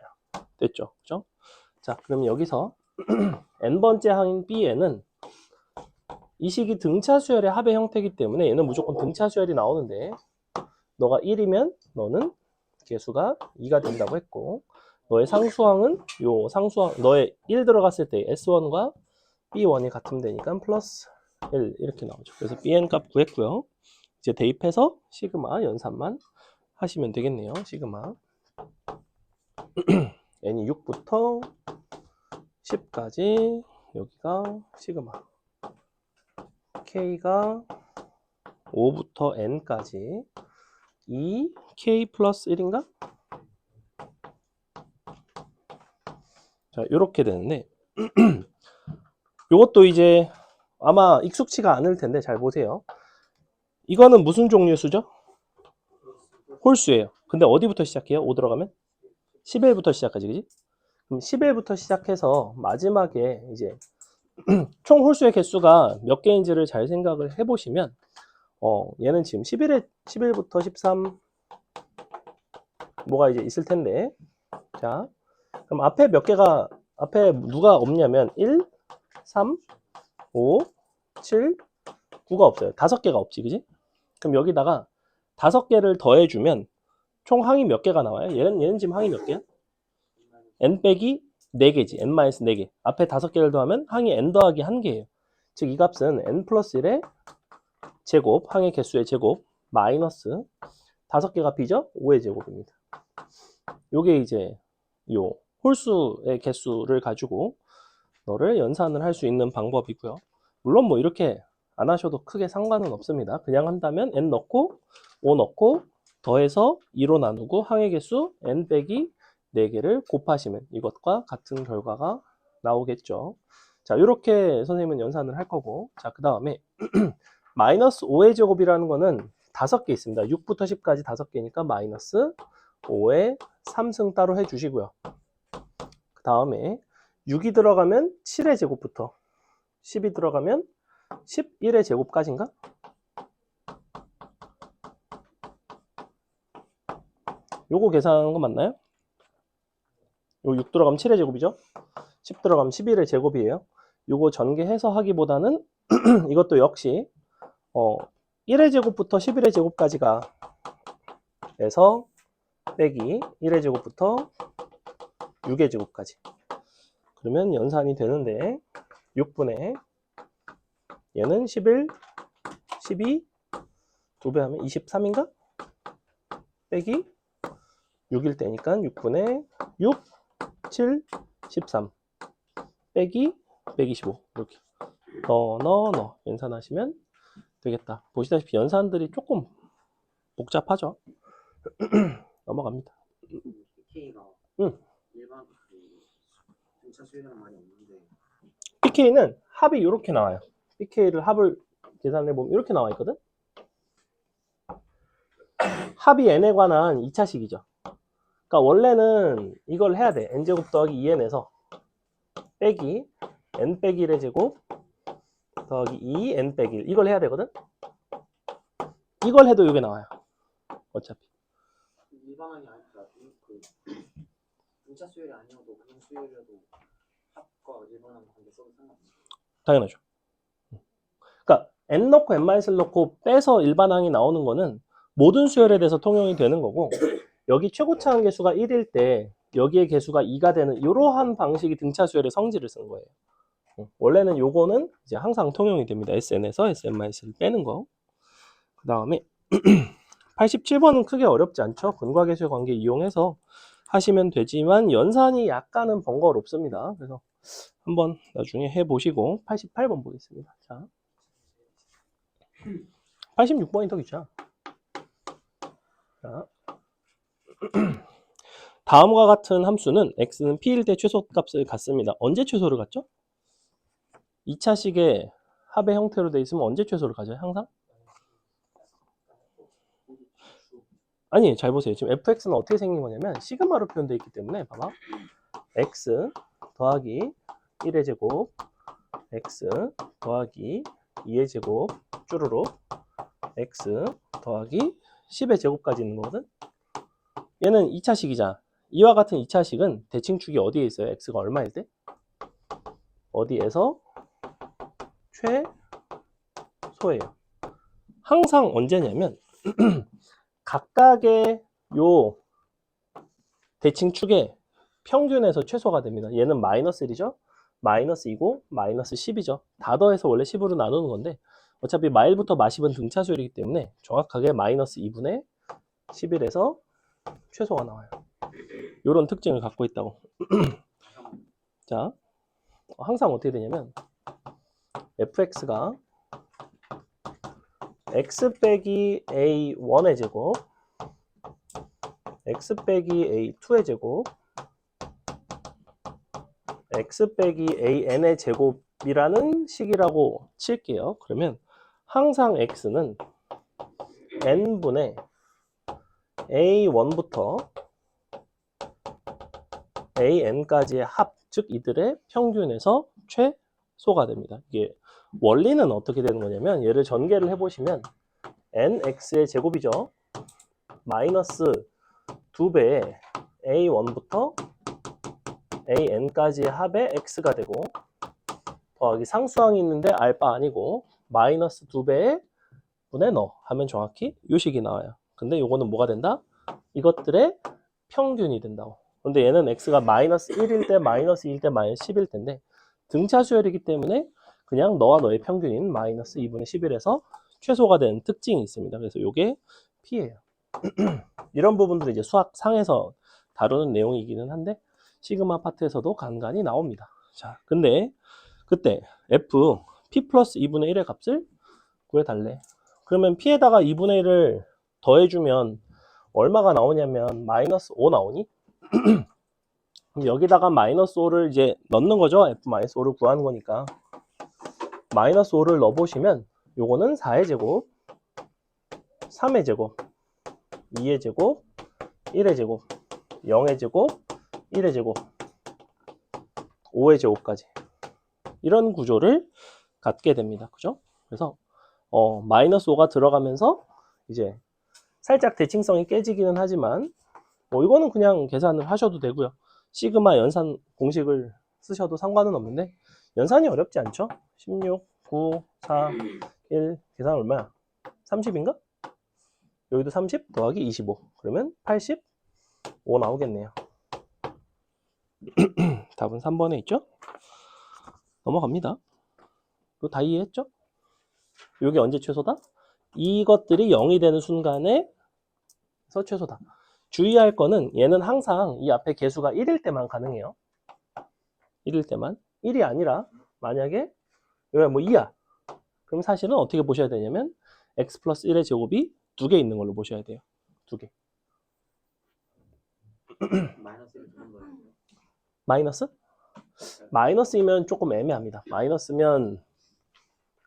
A: 됐죠? 그죠? 자, 그럼 여기서 n번째 항인 bn은 이 식이 등차 수열의 합의 형태이기 때문에 얘는 무조건 등차 수열이 나오는데 너가 1이면 너는 개수가 2가 된다고 했고 너의 상수항은 요 상수항 너의 1 들어갔을 때 S1과 B1이 같으면 되니까 플러스 1 이렇게 나오죠. 그래서 BN 값 구했고요. 이제 대입해서 시그마 연산만 하시면 되겠네요. 시그마 n이 6부터 10까지 여기가 시그마 k가 5부터 n까지 2k 플러스 1인가? 자, 요렇게 되는데 요것도 이제 아마 익숙치가 않을 텐데 잘 보세요. 이거는 무슨 종류의 수죠? 홀수예요. 근데 어디부터 시작해요? 5 들어가면? 11부터 시작하지, 그지? 그럼 11부터 시작해서 마지막에 이제 총 홀수의 개수가 몇 개인지를 잘 생각을 해보시면 얘는 지금 11부터 13 뭐가 이제 있을 텐데 자 그럼 앞에 몇 개가 앞에 누가 없냐면 1, 3, 5, 7, 9가 없어요. 5개가 없지, 그지? 그럼 여기다가 5개를 더해주면 총 항이 몇 개가 나와요? 얘는 지금 항이 몇 개야? n 빼기 4개지. n-4개. 앞에 5개를 더하면 항이 n 더하기 1개예요. 즉 이 값은 n 플러스 1의 제곱, 항의 개수의 제곱, 마이너스 5개가 b죠? 5의 제곱입니다. 요게 이제 요 홀수의 개수를 가지고 너를 연산을 할 수 있는 방법이고요. 물론 뭐 이렇게 안 하셔도 크게 상관은 없습니다. 그냥 한다면 n 넣고 5 넣고 더해서 2로 나누고 항의 개수 n 빼기 4개를 곱하시면 이것과 같은 결과가 나오겠죠. 자, 이렇게 선생님은 연산을 할 거고 자, 그 다음에 마이너스 5의 제곱이라는 거는 5개 있습니다. 6부터 10까지 5개니까 마이너스 5의 3승 따로 해주시고요. 그 다음에 6이 들어가면 7의 제곱부터 10이 들어가면 11의 제곱까지인가? 요거 계산하는 거 맞나요? 요 6 들어가면 7의 제곱이죠? 10 들어가면 11의 제곱이에요. 요거 전개해서 하기보다는 이것도 역시 1의 제곱부터 11의 제곱까지가 해서 빼기 1의 제곱부터 6의 제곱까지 그러면 연산이 되는데 6분의 얘는 11, 12 2배 하면 23인가? 빼기 6일 때니까 6분의 6, 7, 13 빼기 125 이렇게 넣어 연산하시면 되겠다. 보시다시피 연산들이 조금 복잡하죠? 넘어갑니다.
C: PK가
A: 응.
C: 일반 등차 수열이랑 많이 없는데
A: PK는 합이 이렇게 나와요. PK를 합을 계산해 보면 이렇게 나와 있거든. 합이 n에 관한 2차식이죠. 그러니까 원래는 이걸 해야 돼. n제곱 더하기 2n에서 빼기 n 빼기 1의 제곱 더하기 2n 빼기 1 이걸 해야 되거든. 이걸 해도 이게 나와요. 어차피.
C: 일반항이 아니라 그 등차 수열이 아니어도 그냥 수열이어도 합과 일반항 관계 써도 상관없어요.
A: 당연하죠. 그러니까 n 넣고 n-를 넣고 빼서 일반항이 나오는 거는 모든 수열에 대해서 통용이 되는 거고 여기 최고차항 개수가 1일 때 여기에 개수가 2가 되는 이러한 방식이 등차 수열의 성질을 쓴 거예요. 원래는 요거는 이제 항상 통용이 됩니다. SN에서 SN-를 빼는 거. 그 다음에 87번은 크게 어렵지 않죠. 근과계수의 관계 이용해서 하시면 되지만 연산이 약간은 번거롭습니다. 그래서 한번 나중에 해보시고 88번 보겠습니다. 자, 86번이 더 귀찮아. 자, 다음과 같은 함수는 x는 p일 때 최소값을 갖습니다. 언제 최소를 갖죠? 2차식의 합의 형태로 되어 있으면 언제 최소를 가져요? 항상? 아니, 잘 보세요. 지금 fx는 어떻게 생긴 거냐면 시그마로 표현되어 있기 때문에 봐봐. x 더하기 1의 제곱 x 더하기 2의 제곱 쭈루룩 x 더하기 10의 제곱까지 있는 거거든. 얘는 2차식이잖아. 이와 같은 2차식은 대칭축이 어디에 있어요? x가 얼마일 때? 어디에서? 최소예요. 항상 언제냐면 각각의 요 대칭축의 평균에서 최소가 됩니다. 얘는 마이너스 1이죠. 마이너스 2고 마이너스 10이죠. 다 더해서 원래 10으로 나누는 건데 어차피 마일부터 마십은 등차수열이기 때문에 정확하게 마이너스 2분의 11에서 최소가 나와요. 이런 특징을 갖고 있다고. 자, 항상 어떻게 되냐면 fx가 x 빼기 a1의 제곱 x 빼기 a2의 제곱 x 빼기 an의 제곱이라는 식이라고 칠게요. 그러면 항상 x는 n분의 a1부터 an까지의 합, 즉 이들의 평균에서 최소가 됩니다. 이게 원리는 어떻게 되는 거냐면 얘를 전개를 해보시면 nx의 제곱이죠. 마이너스 2배의 a1부터 an까지의 합의 x가 되고 더하기 상수항이 있는데 알바 아니고 마이너스 2배의 분의 너 하면 정확히 이 식이 나와요. 근데 요거는 뭐가 된다? 이것들의 평균이 된다고. 근데 얘는 x가 마이너스 1일 때, 마이너스 2일 때, 마이너스 10일 때인데 등차 수열이기 때문에 그냥 너와 너의 평균인 마이너스 2분의 11에서 최소가 되는 특징이 있습니다. 그래서 요게 P예요. 이런 부분들은 이제 수학상에서 다루는 내용이기는 한데 시그마 파트에서도 간간히 나옵니다. 자, 근데 그때 F, P 플러스 2분의 1의 값을 구해달래. 그러면 P에다가 2분의 1을 더해주면 얼마가 나오냐면 마이너스 5 나오니? 그럼 여기다가 마이너스 5를 이제 넣는 거죠. F-5를 구하는 거니까. 마이너스 5를 넣어보시면 요거는 4의 제곱, 3의 제곱, 2의 제곱, 1의 제곱, 0의 제곱, 1의 제곱, 5의 제곱까지 이런 구조를 갖게 됩니다. 그죠? 그래서 마이너스 5가 들어가면서 이제 살짝 대칭성이 깨지기는 하지만 뭐 이거는 그냥 계산을 하셔도 되고요. 시그마 연산 공식을 쓰셔도 상관은 없는데 연산이 어렵지 않죠? 16, 9, 4, 1 계산 얼마야? 30인가? 여기도 30 더하기 25 그러면 85 나오겠네요. 답은 3번에 있죠? 넘어갑니다. 이거 다 이해했죠? 이게 언제 최소다? 이것들이 0이 되는 순간에서 최소다. 주의할 거는 얘는 항상 이 앞에 개수가 1일 때만 가능해요. 1일 때만. 1이 아니라 만약에 여기가 뭐 2야. 그럼 사실은 어떻게 보셔야 되냐면 x 플러스 1의 제곱이 2개 있는 걸로 보셔야 돼요. 2개.
C: 마이너스를 두는 거예요.
A: 마이너스? 마이너스이면 조금 애매합니다. 마이너스면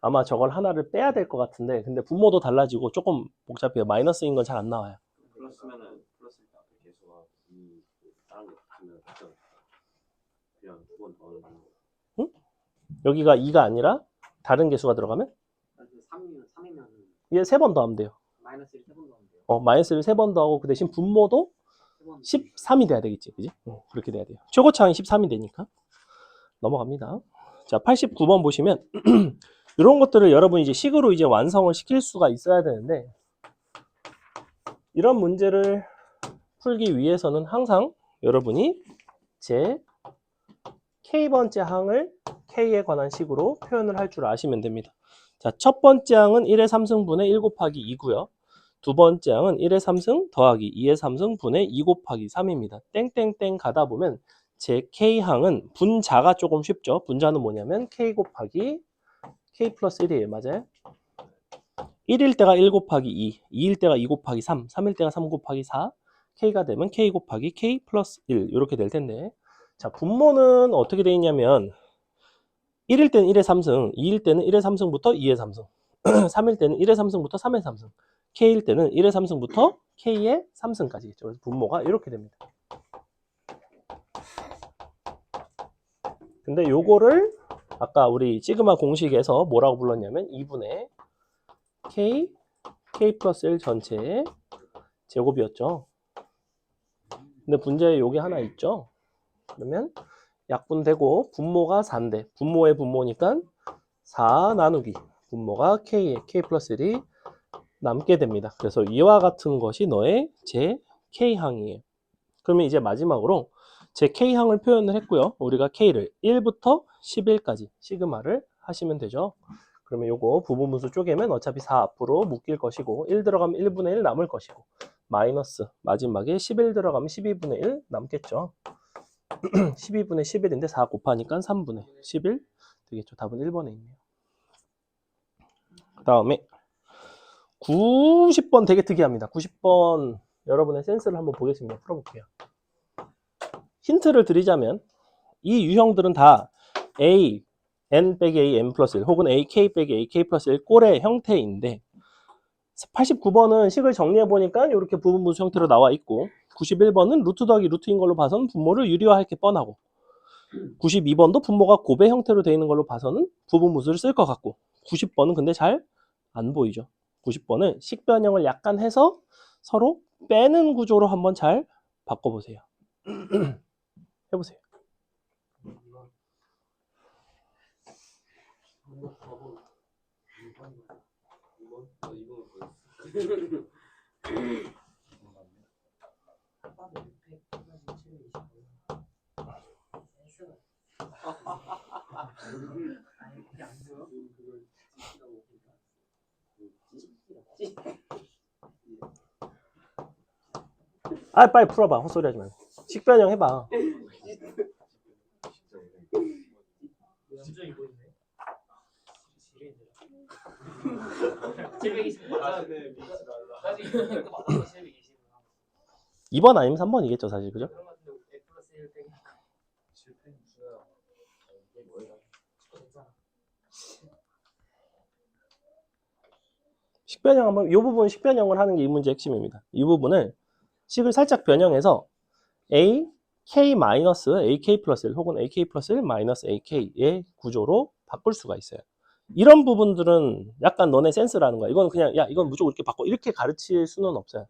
A: 아마 저걸 하나를 빼야 될 것 같은데 근데 분모도 달라지고 조금 복잡해요. 마이너스인 건 잘 안 나와요.
B: 플러스면은 플러스 앞에 개수가 이 다른 게 같으면 그냥 두 번 더 넣는 거.
A: 응? 여기가 2가 아니라 다른 개수가 들어가면
C: 3이면
A: 얘 3번 더하면 돼요.
C: 마이너스를 3번 더하면 돼요.
A: 마이너스를 3번 더하고 그 대신 분모도
C: 3번
A: 13이 돼야 되겠지. 그지? 그렇게 돼야 돼요. 최고차항이 13이 되니까. 넘어갑니다. 자, 89번 보시면 이런 것들을 여러분이 이제 식으로 이제 완성을 시킬 수가 있어야 되는데 이런 문제를 풀기 위해서는 항상 여러분이 제 k번째 항을 k에 관한 식으로 표현을 할 줄 아시면 됩니다. 자, 첫 번째 항은 1의 3승분의 1 곱하기 2고요. 두 번째 항은 1의 3승 더하기 2의 3승분의 2 곱하기 3입니다. 땡땡땡 가다 보면 제 k항은 분자가 조금 쉽죠. 분자는 뭐냐면 k 곱하기 k 플러스 1이에요. 맞아요? 1일 때가 1 곱하기 2, 2일 때가 2 곱하기 3, 3일 때가 3 곱하기 4, k가 되면 k 곱하기 k 플러스 1 이렇게 될 텐데, 자, 분모는 어떻게 되어 있냐면 1일 때는 1의 3승, 2일 때는 1의 3승부터 2의 3승, 3일 때는 1의 3승부터 3의 3승, k일 때는 1의 3승부터 k의 3승까지겠죠. 그래서 분모가 이렇게 됩니다. 근데 요거를 아까 우리 시그마 공식에서 뭐라고 불렀냐면 2분의 k, k 플러스 1 전체의 제곱이었죠. 근데 문제에 요게 하나 있죠. 그러면 약분되고 분모가 4인데 분모의 분모니까 4 나누기 분모가 k에 k 플러스 1이 남게 됩니다. 그래서 이와 같은 것이 너의 제 k항이에요. 그러면 이제 마지막으로 제 k항을 표현을 했고요. 우리가 k를 1부터 11까지 시그마를 하시면 되죠. 그러면 요거 부분분수 쪼개면 어차피 4 앞으로 묶일 것이고 1 들어가면 1분의 1 남을 것이고 마이너스 마지막에 11 들어가면 12분의 1 남겠죠. 12분의 11인데 4 곱하니까 3분의 11 되겠죠. 답은 1번에 있네요. 그 다음에 90번 되게 특이합니다. 90번 여러분의 센스를 한번 보겠습니다. 풀어볼게요. 힌트를 드리자면 이 유형들은 다 a, n 빼기 a, n 플러스 1 혹은 a, k 빼기 a, k 플러스 1 꼴의 형태인데 89번은 식을 정리해보니까 이렇게 부분분수 형태로 나와 있고 91번은 루트 더하기 루트인 걸로 봐서는 분모를 유리화할 게 뻔하고 92번도 분모가 곱의 형태로 되어 있는 걸로 봐서는 부분분수를 쓸 것 같고 90번은 근데 잘 안 보이죠. 90번은 식 변형을 약간 해서 서로 빼는 구조로 한번 잘 바꿔보세요. 해보세요. 아, 빨리 풀어봐. 헛소리 하지 말고. 식 변형 해봐.
C: 진짜 이거 있네. 720 맞아. 네, 사실 이거 맞아. 720.
A: 2번 아니면 3번이겠죠, 사실. 그죠?
C: 그런 것 같은데 A 플러스 1 빼기 실패 무서워요. 이게 뭐야? 괜찮아.
A: 식 변형 한번, 이 부분 식 변형을 하는 게 이 문제의 핵심입니다. 이 부분을 식을 살짝 변형해서 a, k 마이너스 ak 플러스 1 혹은 ak 플러스 1 마이너스 ak의 구조로 바꿀 수가 있어요. 이런 부분들은 약간 너네 센스라는 거야. 이건 그냥 야 이건 무조건 이렇게 바꿔 이렇게 가르칠 수는 없어요.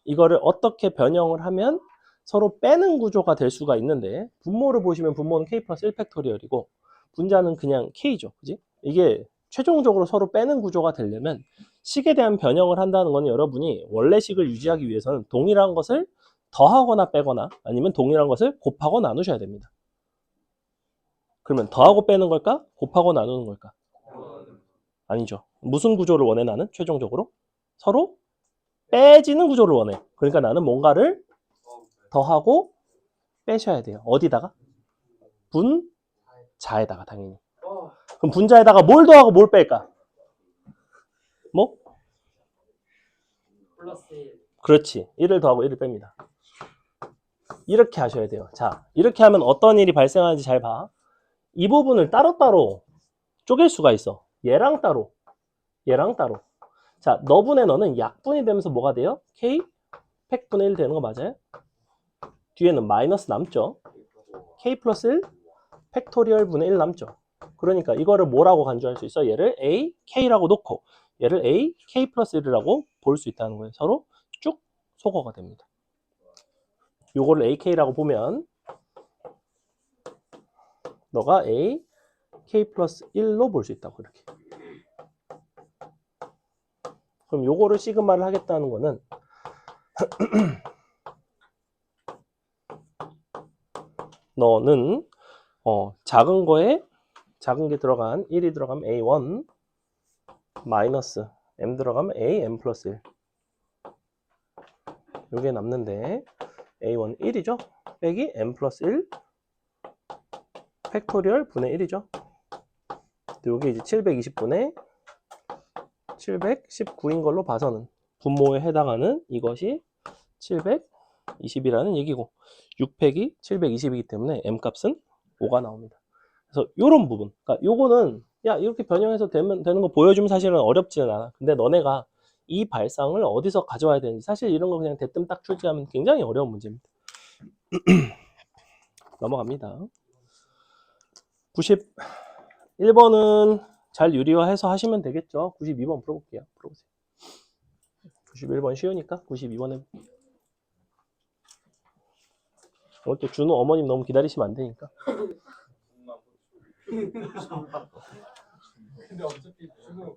A: 이거를 어떻게 변형을 하면 서로 빼는 구조가 될 수가 있는데 분모를 보시면 분모는 k 플러스 1 팩토리얼이고 분자는 그냥 k죠. 그지? 이게 최종적으로 서로 빼는 구조가 되려면 식에 대한 변형을 한다는 건 여러분이 원래 식을 유지하기 위해서는 동일한 것을 더하거나 빼거나 아니면 동일한 것을 곱하고 나누셔야 됩니다. 그러면 더하고 빼는 걸까? 곱하고 나누는 걸까? 아니죠. 무슨 구조를 원해 나는? 최종적으로? 서로 빼지는 구조를 원해. 그러니까 나는 뭔가를 더하고 빼셔야 돼요. 어디다가? 분자에다가 당연히. 그럼 분자에다가 뭘 더하고 뭘 뺄까? 뭐?
C: 플러스 1.
A: 그렇지. 1을 더하고 1을 뺍니다. 이렇게 하셔야 돼요. 자, 이렇게 하면 어떤 일이 발생하는지 잘 봐. 이 부분을 따로따로 쪼갤 수가 있어. 얘랑 따로, 얘랑 따로. 자, 너분의 너는 약분이 되면서 뭐가 돼요? k 팩분의 1 되는 거 맞아요? 뒤에는 마이너스 남죠. k 플러스 1 팩토리얼 분의 1 남죠. 그러니까 이거를 뭐라고 간주할 수 있어? 얘를 a, k라고 놓고 얘를 a, k 플러스 1이라고 볼 수 있다는 거예요. 서로 쭉 소거가 됩니다. 요거를 ak라고 보면 너가 a, k 플러스 1로 볼 수 있다고 이렇게. 그럼 요거를 시그마를 하겠다는 거는 너는 작은 거에 작은 게 들어간 1이 들어가면 A1 마이너스 M 들어가면 AM 플러스 1 요게 남는데 A1 1이죠? 빼기 M 플러스 1 팩토리얼 분의 1이죠? 요게 이제 720분의 719인 걸로 봐서는 분모에 해당하는 이것이 720이라는 얘기고 6팩이 720이기 때문에 M값은 5가 나옵니다. 그래서 요런 부분, 그러니까 요거는 야 이렇게 변형해서 되는 거 보여주면 사실은 어렵지는 않아. 근데 너네가 이 발상을 어디서 가져와야 되는지 사실 이런 거 그냥 대뜸 딱 출제하면 굉장히 어려운 문제입니다. 넘어갑니다. 91번은 잘 유리화해서 하시면 되겠죠. 92번 풀어볼게요. 풀어보세요. 91번 쉬우니까 92번 해볼게요. 오늘 또 준호 어머님 너무 기다리시면 안 되니까.
D: 근데 어차피 지금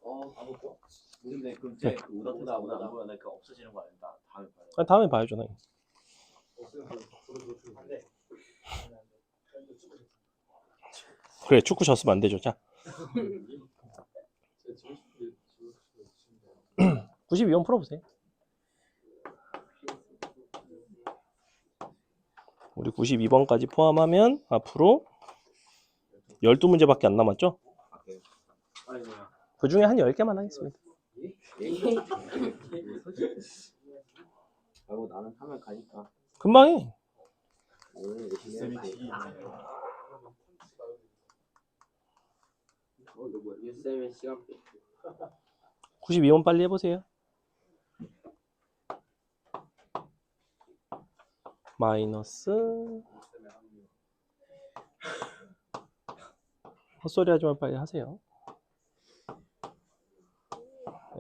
D: 시험 아무것도?
B: 근데 그럼 쟤 오다 오늘 안 보면 그 없어지는 거 아닌가? 다음에 봐요.
A: 아니, 다음에 봐야죠. 나. 그래 축구 졌으면 안 되죠. 자. 92번 풀어보세요. 우리 92번까지 포함하면 앞으로 12문제밖에 안 남았죠? 그 중에 한 10개만 하겠습니다.
B: 그리고 나는 하면 가니까.
A: 금방 해.
C: 유쌤의 시간표.
A: 92번 빨리 해보세요. 마이너스 헛소리 하지 말고 빨리 하세요.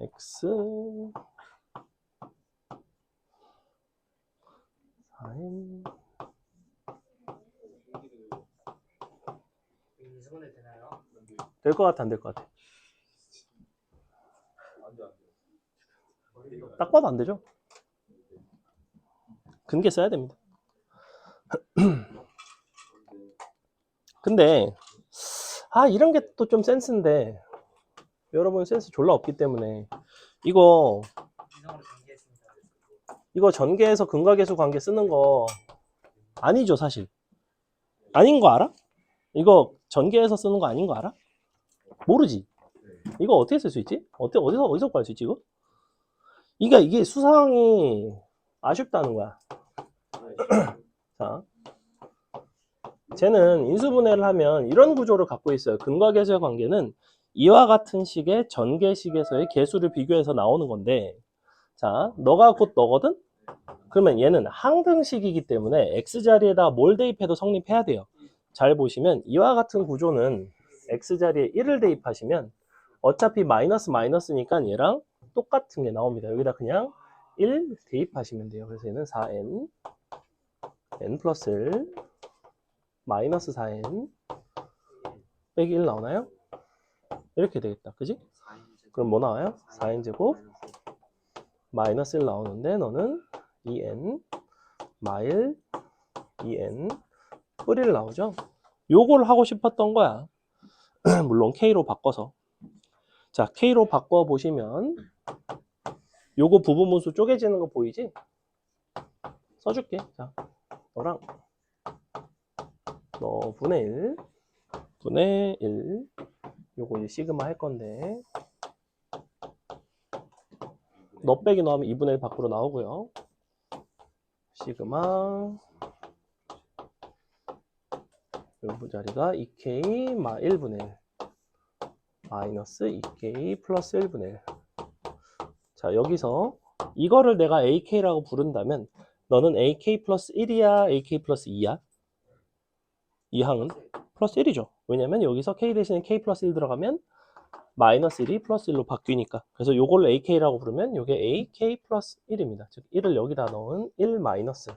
A: X 4N
C: 인수분해 되나요?
A: 될 것 같아 안 될 것 같아? 딱 봐도 안 되죠? 근계 써야 됩니다. 근데 이런 게 또 좀 센스인데 여러분 센스 졸라 없기 때문에 이거
C: 이상으로 전개했습니다.
A: 전개해서 근과계수 관계 쓰는 거 아니죠 사실. 아닌 거 알아? 이거 전개해서 쓰는 거 아닌 거 알아? 모르지. 이거 어떻게 쓸 수 있지? 어디서 구할 수 있지 이거? 이게 수상이 아쉽다는 거야. 자, 쟤는 인수분해를 하면 이런 구조를 갖고 있어요. 근과계수의 관계는 이와 같은 식의 전개식에서의 계수를 비교해서 나오는 건데, 자, 너가 곧 너거든? 그러면 얘는 항등식이기 때문에 x자리에다 뭘 대입해도 성립해야 돼요. 잘 보시면 이와 같은 구조는 x자리에 1을 대입하시면 어차피 마이너스니까 얘랑 똑같은 게 나옵니다. 여기다 그냥 1 대입하시면 돼요. 그래서 얘는 4n n 플러스 1 마이너스 4n 빼기 1 나오나요? 이렇게 되겠다. 그지? 그럼 뭐 나와요? 4n제곱 마이너스 1 나오는데 너는 2n 마일 2n 뿌리를 나오죠? 요걸 하고 싶었던 거야. 물론 K로 바꿔서. 자, K로 바꿔보시면 요거 부분분수 쪼개지는 거 보이지? 써줄게. 자, 너랑 너 분의 1 요거 이제 시그마 할 건데 너 빼기 넣으면 2분의 1 밖으로 나오고요. 시그마 요 자리가 2K 마 1분의 1 마이너스 2K 플러스 1분의 1. 자, 여기서 이거를 내가 AK라고 부른다면 너는 AK 플러스 1이야? AK 플러스 2야? 이 항은 플러스 1이죠. 왜냐면 여기서 K 대신에 K 플러스 1 들어가면 마이너스 1이 플러스 1로 바뀌니까. 그래서 요걸로 AK라고 부르면 요게 AK 플러스 1입니다. 즉 1을 여기다 넣은 1 마이너스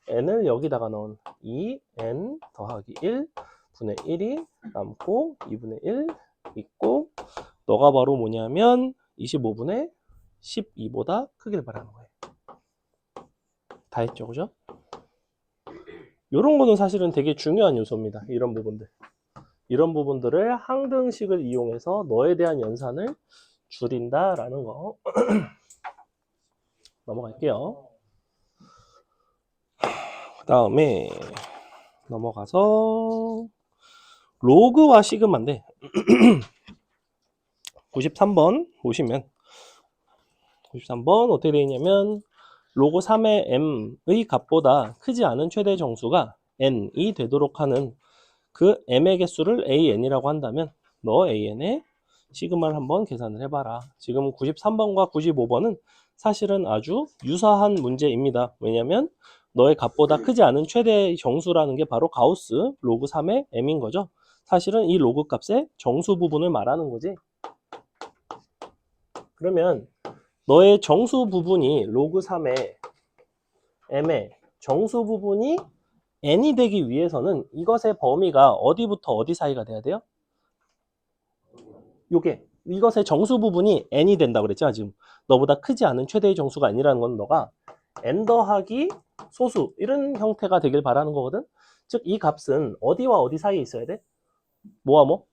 A: n을 여기다가 넣은 2n 더하기 1 분의 1이 남고 2분의 1 있고 너가 바로 뭐냐면 25분의 12보다 크길 바라는 거예요. 다 했죠, 그죠? 이런 거는 사실은 되게 중요한 요소입니다. 이런 부분들. 이런 부분들을 항등식을 이용해서 너에 대한 연산을 줄인다라는 거. 넘어갈게요. 그 다음에 넘어가서 로그와 시그마인데 93번 보시면 93번 어떻게 되어 있냐면 로그 3의 m의 값보다 크지 않은 최대 정수가 n이 되도록 하는 그 m의 개수를 an이라고 한다면 너 an의 시그마를 한번 계산을 해봐라. 지금 93번과 95번은 사실은 아주 유사한 문제입니다. 왜냐하면 너의 값보다 크지 않은 최대 정수라는 게 바로 가우스 로그 3의 m인 거죠. 사실은 이 로그 값의 정수 부분을 말하는 거지. 그러면 너의 정수 부분이 로그 3의 m의 정수 부분이 n이 되기 위해서는 이것의 범위가 어디부터 어디 사이가 돼야 돼요? 이것의 정수 부분이 n이 된다고 그랬죠. 지금 너보다 크지 않은 최대의 정수가 아니라는 건 너가 n 더하기 소수 이런 형태가 되길 바라는 거거든. 즉 이 값은 어디와 어디 사이에 있어야 돼? 뭐와 뭐?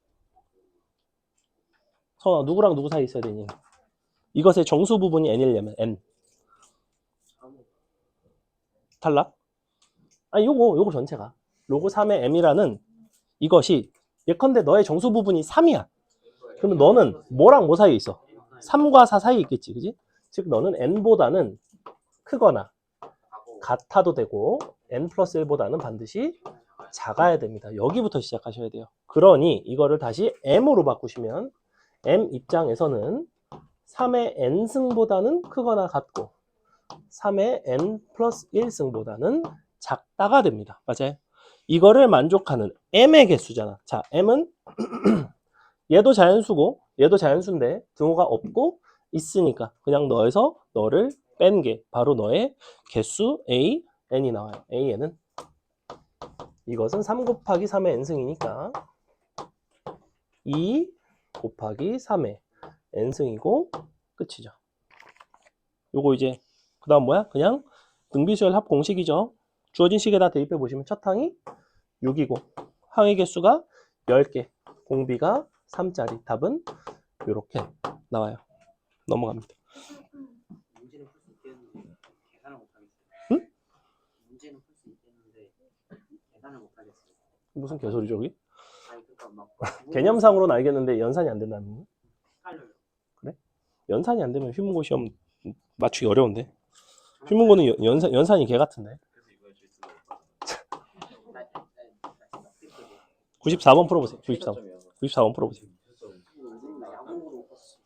A: 선아, 누구랑 누구 사이에 있어야 되니? 이것의 정수 부분이 n이려면 n. 탈락? 아니 요거 전체가 로그 3의 m이라는 이것이 예컨대 너의 정수 부분이 3이야. 그러면 너는 뭐랑 뭐 사이에 있어? 3과 4 사이에 있겠지, 그지? 즉 너는 n보다는 크거나 같아도 되고 n 플러스 1보다는 반드시 작아야 됩니다. 여기부터 시작하셔야 돼요. 그러니 이거를 다시 m으로 바꾸시면 m 입장에서는 3의 n승보다는 크거나 같고 3의 n 플러스 1승보다는 작다가 됩니다. 맞아요? 이거를 만족하는 m의 개수잖아. 자, m은 얘도 자연수고 얘도 자연수인데 등호가 없고 있으니까 그냥 너에서 너를 뺀 게 바로 너의 개수 a, n이 나와요. an은 이것은 3 곱하기 3의 n승이니까 2 곱하기 3의 n승이고 끝이죠. 요거 이제 그 다음 뭐야? 그냥 등비수열 합 공식이죠. 주어진 식에다 대입해 보시면 첫 항이 6이고 항의 개수가 10개, 공비가 3짜리. 답은 이렇게 나와요. 넘어갑니다.
C: 문제는 풀 수 있겠는데 계산을 못 하겠어요.
A: 응?
C: 문제는 풀 수 있겠는데 계산을 못 하겠어요.
A: 무슨 개소리죠, 여기?
C: 아니 그러니까 막
A: 개념상으로는 알겠는데 연산이 안 된다는 거?
C: 헷갈려요.
A: 연산이 안 되면 휘문고 시험 맞추기 어려운데. 휘문고는 연산이 개 같은데.
B: 그래서 이번에 질 수가 없다.
A: 94번 풀어보세요. 94번. 94번 풀어보세요.
C: 나 야구로 봤어.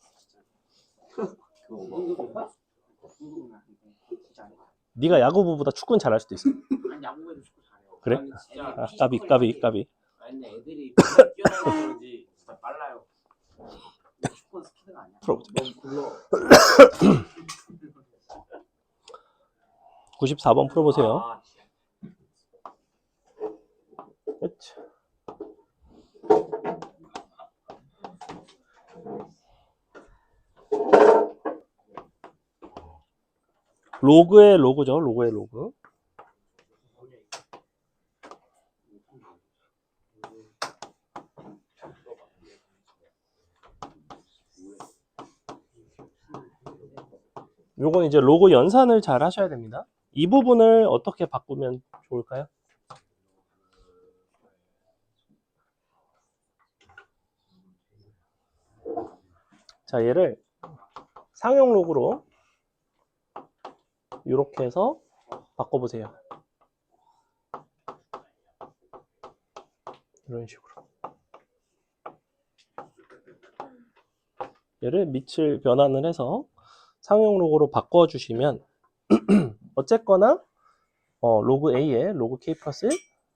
B: 그거
C: 진짜
A: 네가 야구부보다 축구는 잘할 수도 있어.
C: 아니 야구에도 축구 잘해요.
A: 그래?
B: 아니, 진짜
A: 아, 까비.
B: 아니 근데 애들이 뛰어다니는 그런지 진짜 빨라요.
C: 축구는 스피드가 아니야.
A: 풀어보자.
B: 너무 굴러.
A: 94번 풀어보세요.
B: 아,
A: 그치. 로그의 로그죠. 로그의 로그. 요건 이제 로그 연산을 잘 하셔야 됩니다. 이 부분을 어떻게 바꾸면 좋을까요? 자, 얘를 상용 로그로 이렇게 해서 바꿔보세요. 이런 식으로. 얘를 밑을 변환을 해서 상용 로그로 바꿔주시면 어쨌거나 로그 A에 로그 K 플러스 1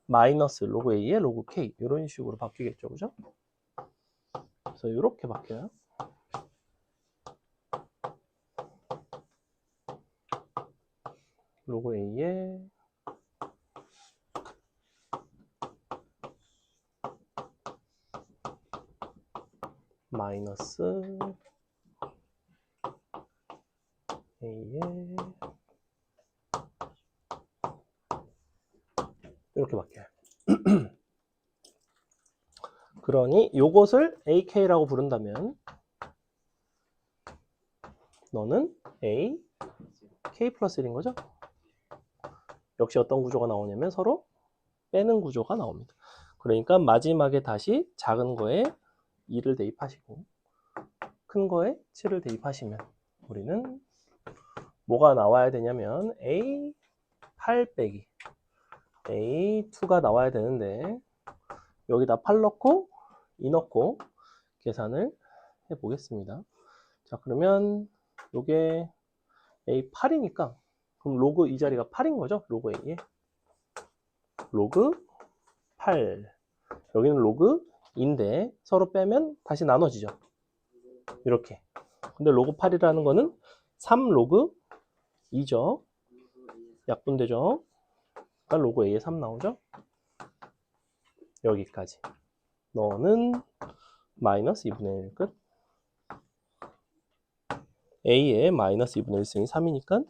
A: 마이너스 로그 A에 로그 K 이런 식으로 바뀌겠죠. 그죠? 그래서 이렇게 바뀌어요. 로그 A에 마이너스 A에 이렇게 바뀌어요. 그러니 요것을 AK라고 부른다면 너는 A, K 플러스 1인 거죠? 역시 어떤 구조가 나오냐면 서로 빼는 구조가 나옵니다. 그러니까 마지막에 다시 작은 거에 2를 대입하시고 큰 거에 7을 대입하시면 우리는 뭐가 나와야 되냐면 A8 빼기 A2가 나와야 되는데 여기다 8 넣고 2 넣고 계산을 해보겠습니다. 자, 그러면 요게 A8이니까 그럼 로그 이 자리가 8인 거죠? 로그 A에 로그 8 여기는 로그 2인데 서로 빼면 다시 나눠지죠. 이렇게. 근데 로그 8이라는 거는 3 로그 2죠. 약분되죠. 그러니까 로그 A에 3 나오죠. 여기까지. 너는 마이너스 2분의 1 끝. A에 마이너스 2분의 1승이 3이니까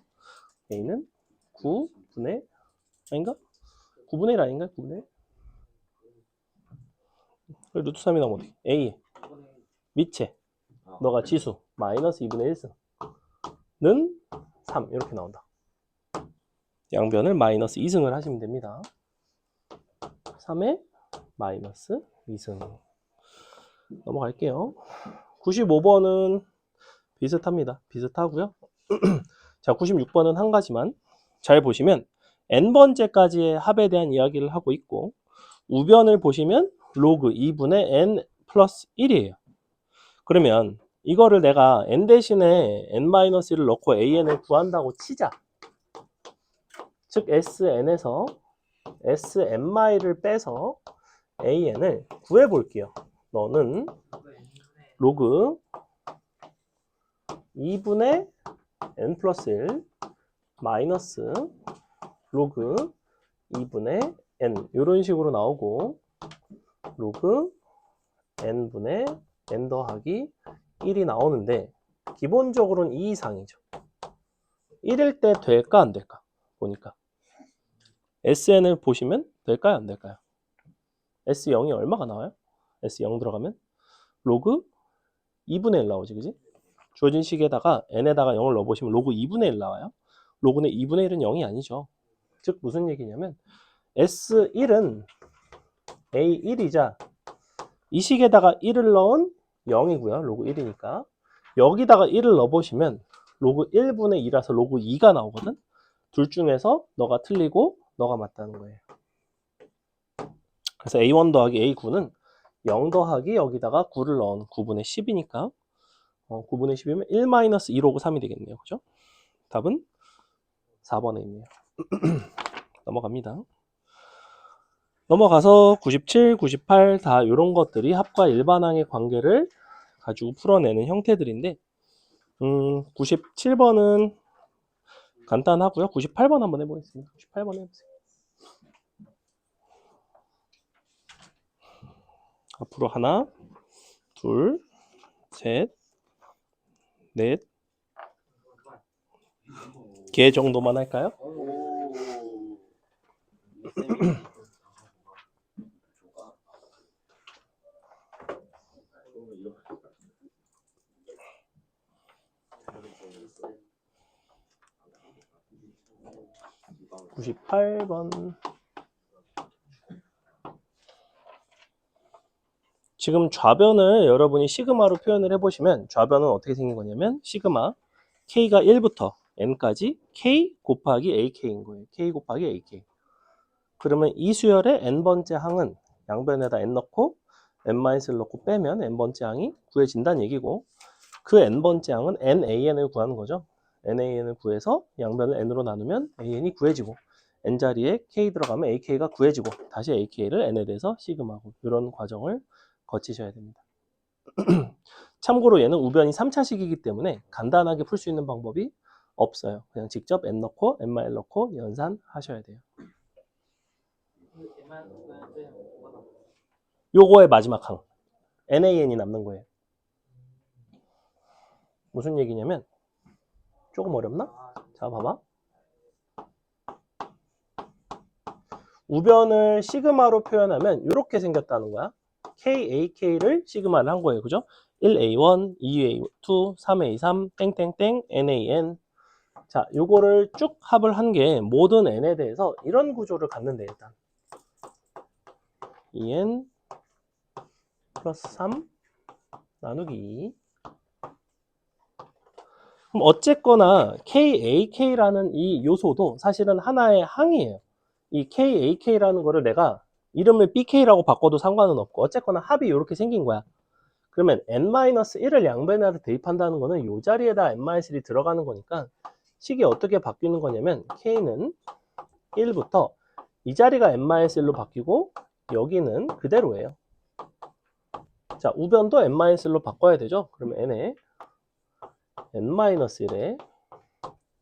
A: A는 9분의 아닌가? 9분의 1 아닌가? 9분의 1? 루트 3이 나오면 어떻게? A 밑에 너가 지수 마이너스 2분의 1승는 3 이렇게 나온다. 양변을 마이너스 2승을 하시면 됩니다. 3에 마이너스 2승 넘어갈게요. 95번은 비슷합니다. 비슷하고요. 자, 96번은 한 가지만 잘 보시면 n번째까지의 합에 대한 이야기를 하고 있고 우변을 보시면 로그 2분의 n 플러스 1이에요. 그러면 이거를 내가 n 대신에 n-1을 넣고 an을 구한다고 치자. 즉 sn에서 sn을 빼서 an을 구해볼게요. 너는 로그 2분의 n 플러스 1 마이너스 로그 2분의 n 이런 식으로 나오고 로그 n분의 n 더하기 1이 나오는데 기본적으로는 2 이상이죠. 1일 때 될까 안 될까? 보니까 SN을 보시면 될까요 안 될까요? S0이 얼마가 나와요? S0 들어가면 로그 2분의 1 나오지, 그지? 주어진 식에다가 n에다가 0을 넣어보시면 로그 2분의 1 나와요. 로그의 2분의 1은 0이 아니죠. 즉 무슨 얘기냐면 S1은 A1이자 이 식에다가 1을 넣은 0이고요. 로그 1이니까 여기다가 1을 넣어보시면 로그 1분의 2라서 로그 2가 나오거든. 둘 중에서 너가 틀리고 너가 맞다는 거예요. 그래서 A1 더하기 A9는 0 더하기 여기다가 9를 넣은 9분의 10이니까 9분의 10이면 1-2 로그 3이 되겠네요. 그죠? 답은 4번에 있네요. 넘어갑니다. 넘어가서 97, 98 다 이런 것들이 합과 일반항의 관계를 가지고 풀어내는 형태들인데 97번은 간단하고요. 98번 한번 해보겠습니다. 98번 해보세요. 앞으로 하나, 둘, 셋, 넷 개 정도만 할까요?
B: 오.
A: 98번. 지금 좌변을 여러분이 시그마로 표현을 해보시면 좌변은 어떻게 생긴 거냐면 시그마 K가 1부터 N까지 K 곱하기 AK인 거예요. K 곱하기 AK. 그러면 이 수열의 N번째 항은 양변에다 N 넣고 N-을 넣고 빼면 N번째 항이 구해진다는 얘기고 그 N번째 항은 NAN을 구하는 거죠. NAN을 구해서 양변을 N으로 나누면 AN이 구해지고 N자리에 K 들어가면 AK가 구해지고 다시 AK를 N에 대해서 시그마고 이런 과정을 거치셔야 됩니다. 참고로 얘는 우변이 3차식이기 때문에 간단하게 풀 수 있는 방법이 없어요. 그냥 직접 N 넣고 N-1 넣고 연산하셔야 돼요. 요거의 마지막 항 NAN이 남는 거예요. 무슨 얘기냐면 조금 어렵나? 자 봐봐. 우변을 시그마로 표현하면 이렇게 생겼다는 거야. KAK를 시그마를 한 거예요. 그죠? 1A1, 2A2, 3A3, 땡땡땡, NAN. 자, 요거를 쭉 합을 한 게 모든 n에 대해서 이런 구조를 갖는데 일단 2n 플러스 3 나누기 2. 그럼 어쨌거나 KAK라는 이 요소도 사실은 하나의 항이에요. 이 KAK라는 거를 내가 이름을 BK라고 바꿔도 상관은 없고 어쨌거나 합이 이렇게 생긴 거야. 그러면 n-1을 양변에다 대입한다는 거는 이 자리에다 n-1이 들어가는 거니까 식이 어떻게 바뀌는 거냐면 K는 1부터 이 자리가 n-1로 바뀌고 여기는 그대로예요. 자, 우변도 n-1로 바꿔야 되죠. 그러면 n에 n-1에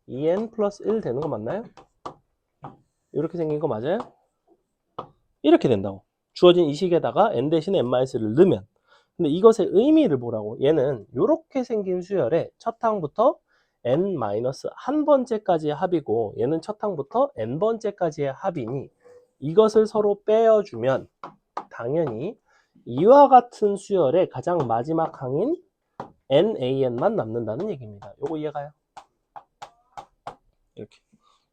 A: 2n 플러스 1 되는 거 맞나요? 이렇게 생긴 거 맞아요? 이렇게 된다고. 주어진 이 식에다가 n 대신에 n-를 넣으면. 근데 이것의 의미를 보라고. 얘는 이렇게 생긴 수열의 첫 항부터 n-1번째까지의 합이고 얘는 첫 항부터 n번째까지의 합이니 이것을 서로 빼어주면 당연히 이와 같은 수열의 가장 마지막 항인 nan만 남는다는 얘기입니다. 요거 이해가요? 이렇게.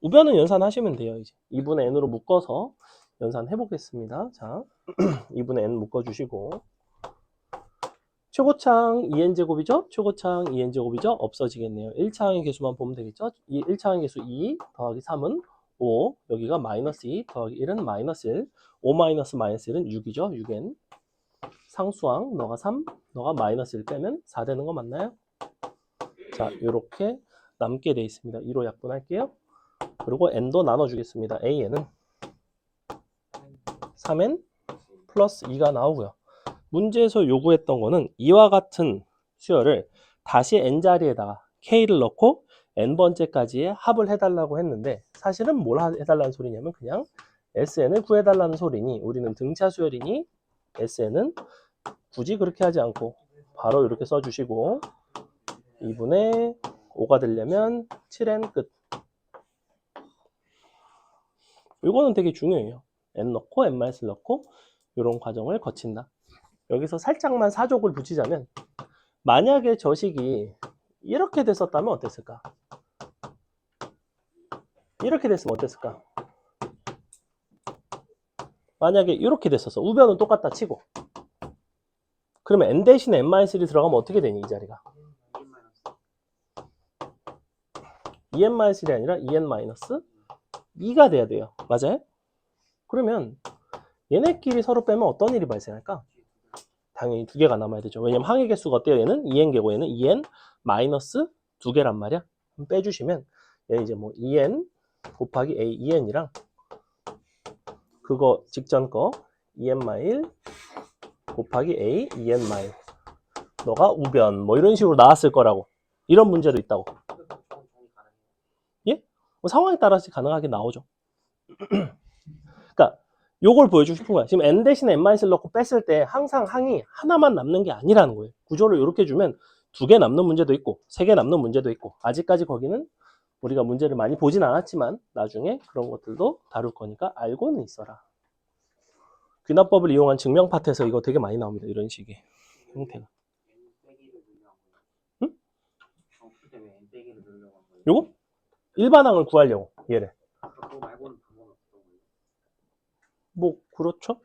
A: 우변은 연산하시면 돼요. 이제 2분의 n으로 묶어서 연산해 보겠습니다. 자, 2분의 n 묶어주시고 최고차항 2n제곱이죠? 최고차항 2n제곱이죠? 없어지겠네요. 1차항의 개수만 보면 되겠죠? 이 1차항의 개수 2 더하기 3은 5, 여기가 마이너스 2 더하기 1은 마이너스 1, 5 마이너스 마이너스 1은 6이죠? 6n. 상수항 너가 3, 너가 마이너스 1 빼면 4 되는 거 맞나요? 자, 이렇게 남게 돼 있습니다. 2로 약분할게요. 그리고 n도 나눠주겠습니다. an은 3n 플러스 2가 나오고요. 문제에서 요구했던 거는 이와 같은 수열을 다시 n자리에다가 k를 넣고 n번째까지의 합을 해달라고 했는데 사실은 뭘 해달라는 소리냐면 그냥 sn을 구해달라는 소리니 우리는 등차 수열이니 sn은 굳이 그렇게 하지 않고 바로 이렇게 써주시고 2분의 5가 되려면 7n 끝. 이거는 되게 중요해요. n 넣고 n-를 넣고 이런 과정을 거친다. 여기서 살짝만 사족을 붙이자면 만약에 저 식이 이렇게 됐었다면 어땠을까? 이렇게 됐으면 어땠을까? 만약에 이렇게 됐었어. 우변은 똑같다 치고 그러면 n 대신에 n-1이 들어가면 어떻게 되니 이 자리가? 2n-1이 아니라 2n-2가 돼야 돼요. 맞아요? 그러면 얘네끼리 서로 빼면 어떤 일이 발생할까? 당연히 두 개가 남아야 되죠. 왜냐면 항의 개수가 어때요? 얘는 2n개고 얘는 2n 마이너스 2개란 말이야. 빼주시면 얘는 이제 뭐 2n 곱하기 a 2n이랑 그거 직전 거 2n-1 곱하기 a 2n-1 너가 우변 뭐 이런 식으로 나왔을 거라고. 이런 문제도 있다고. 예? 뭐 상황에 따라서 가능하게 나오죠. 그러니까 요걸 보여주고 싶은 거야. 지금 n 대신에 n-을 넣고 뺐을 때 항상 항이 하나만 남는 게 아니라는 거예요. 구조를 이렇게 주면 2개 남는 문제도 있고 3개 남는 문제도 있고 아직까지 거기는 우리가 문제를 많이 보진 않았지만 나중에 그런 것들도 다룰 거니까 알고는 있어라. 귀납법을 이용한 증명 파트에서 이거 되게 많이 나옵니다. 이런 식의 형태가. 응? 요거? 일반항을 구하려고 얘를.
C: 그거 말고는 방법은 없던 거예요.
A: 뭐 그렇죠?